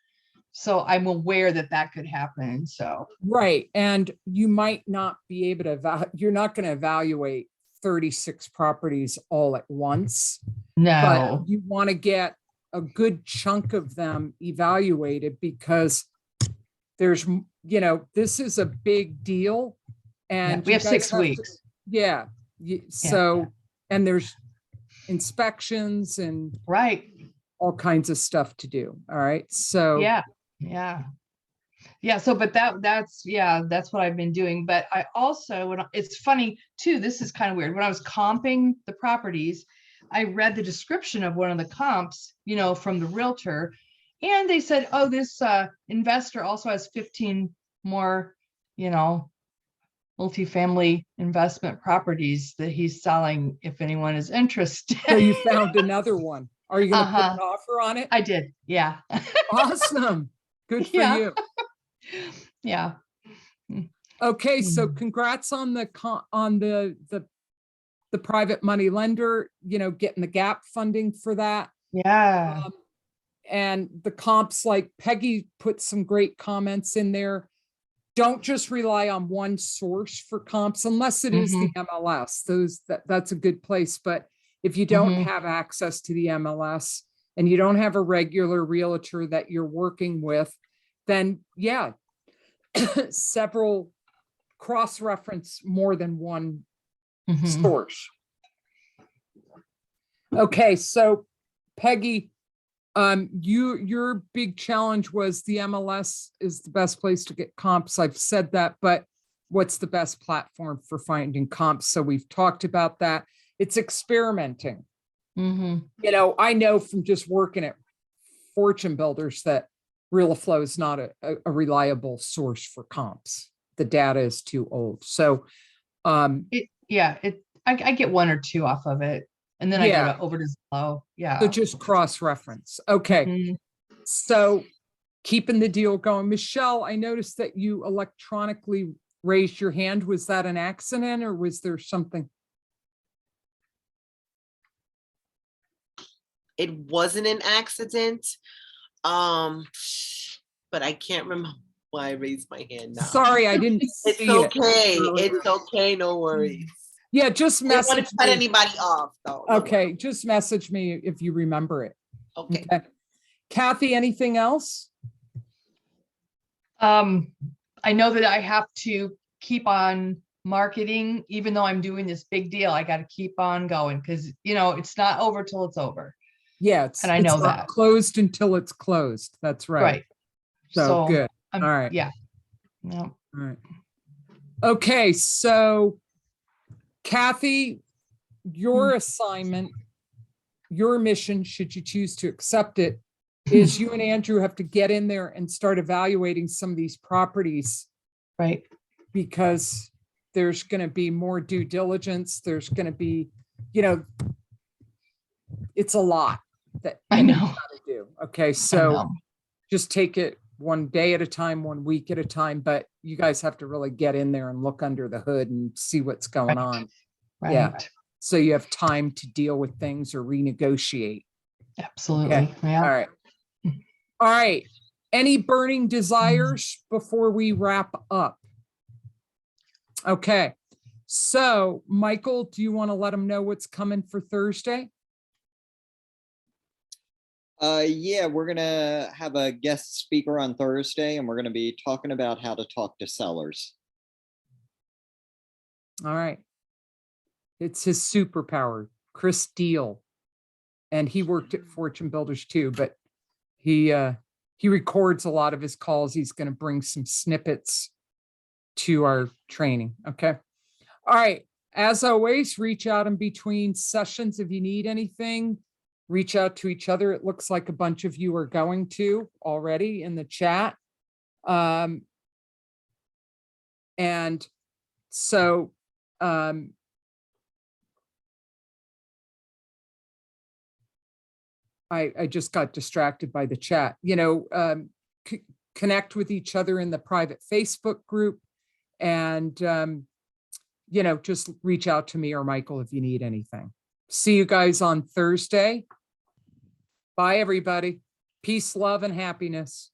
S4: So I'm aware that that could happen. So.
S1: Right. And you might not be able to, you're not going to evaluate 36 properties all at once.
S4: No.
S1: But you want to get a good chunk of them evaluated because there's, this is a big deal. And
S4: we
S1: you
S4: have
S1: guys
S4: 6
S1: to-
S4: weeks.
S1: Yeah. So, and there's inspections and
S4: Right.
S1: all kinds of stuff to do. All right. So
S4: Yeah. So, but that's what I've been doing. But I also, it's funny too, this is kind of weird. When I was comping the properties, I read the description of one of the comps, from the realtor. And they said, oh, this investor also has 15 more, multifamily investment properties that he's selling if anyone is interested.
S1: So you found another one. Are you going to put
S4: Uh-huh.
S1: an offer on it?
S4: I did. Yeah.
S1: Awesome. Good for
S4: Yeah.
S1: you.
S4: Yeah.
S1: Okay, so congrats on the private money lender, getting the gap funding for that.
S4: Yeah.
S1: And the comps, like Peggy put some great comments in there. Don't just rely on one source for comps unless it is the MLS. That's a good place. But if you don't have access to the MLS and you don't have a regular realtor that you're working with, then yeah, several cross-reference more than one source. Okay, so Peggy, your big challenge was the MLS is the best place to get comps. I've said that, but what's the best platform for finding comps? So we've talked about that. It's experimenting. I know from just working at Fortune Builders that RealFlow is not a reliable source for comps. The data is too old. So
S4: I get 1 or 2 off of it. And then I
S1: Yeah.
S4: go over to Zillow. Yeah.
S1: So just cross-reference. Okay.
S4: Mhm.
S1: So keeping the deal going. Michelle, I noticed that you electronically raised your hand. Was that an accident or was there something?
S10: It wasn't an accident. But I can't remember why I raised my hand now.
S1: Sorry, I didn't see
S10: It's
S1: it.
S10: okay. It's okay. No worries.
S1: Yeah, just
S10: I don't want
S1: message
S10: to cut
S1: me.
S10: anybody off though. No
S1: Okay, just message me if you remember it.
S10: worries. Okay.
S1: Okay. Kathy, anything else?
S4: I know that I have to keep on marketing, even though I'm doing this big deal. I got to keep on going because, you know, it's not over till it's over.
S1: Yeah, it's
S4: And I
S1: it's
S4: know
S1: not
S4: that.
S1: closed until it's closed. That's right.
S4: Right.
S1: So good.
S4: I'm-
S1: All right.
S4: Yeah. No.
S1: All right. Okay, so Kathy, your assignment, your mission, should you choose to accept it, is you and Andrew have to get in there and start evaluating some of these properties.
S4: Right.
S1: Because there's going to be more due diligence. There's going to be, you know, it's a lot that
S4: I
S1: you
S4: know.
S1: gotta do. Okay,
S4: I
S1: so
S4: know.
S1: just take it one day at a time, 1 week at a time, but you guys have to really get in there and look under the hood and see what's going
S4: Right.
S1: on. Yeah.
S4: Right.
S1: So you have time to deal with things or renegotiate.
S4: Absolutely.
S1: Okay.
S4: Yeah.
S1: All right. All right. Any burning desires before we wrap up? Okay. So Michael, do you want to let them know what's coming for Thursday?
S3: Yeah, we're gonna have a guest speaker on Thursday and we're gonna be talking about how to talk to sellers.
S1: All right. It's his superpower, Chris Deal. And he worked at Fortune Builders too, but he records a lot of his calls. He's going to bring some snippets to our training. Okay. All right. As always, reach out in between sessions if you need anything. Reach out to each other. It looks like a bunch of you are going to already in the chat. And so I just got distracted by the chat. You know, connect with each other in the private Facebook group and, you know, just reach out to me or Michael if you need anything. See you guys on Thursday. Bye, everybody. Peace, love, and happiness.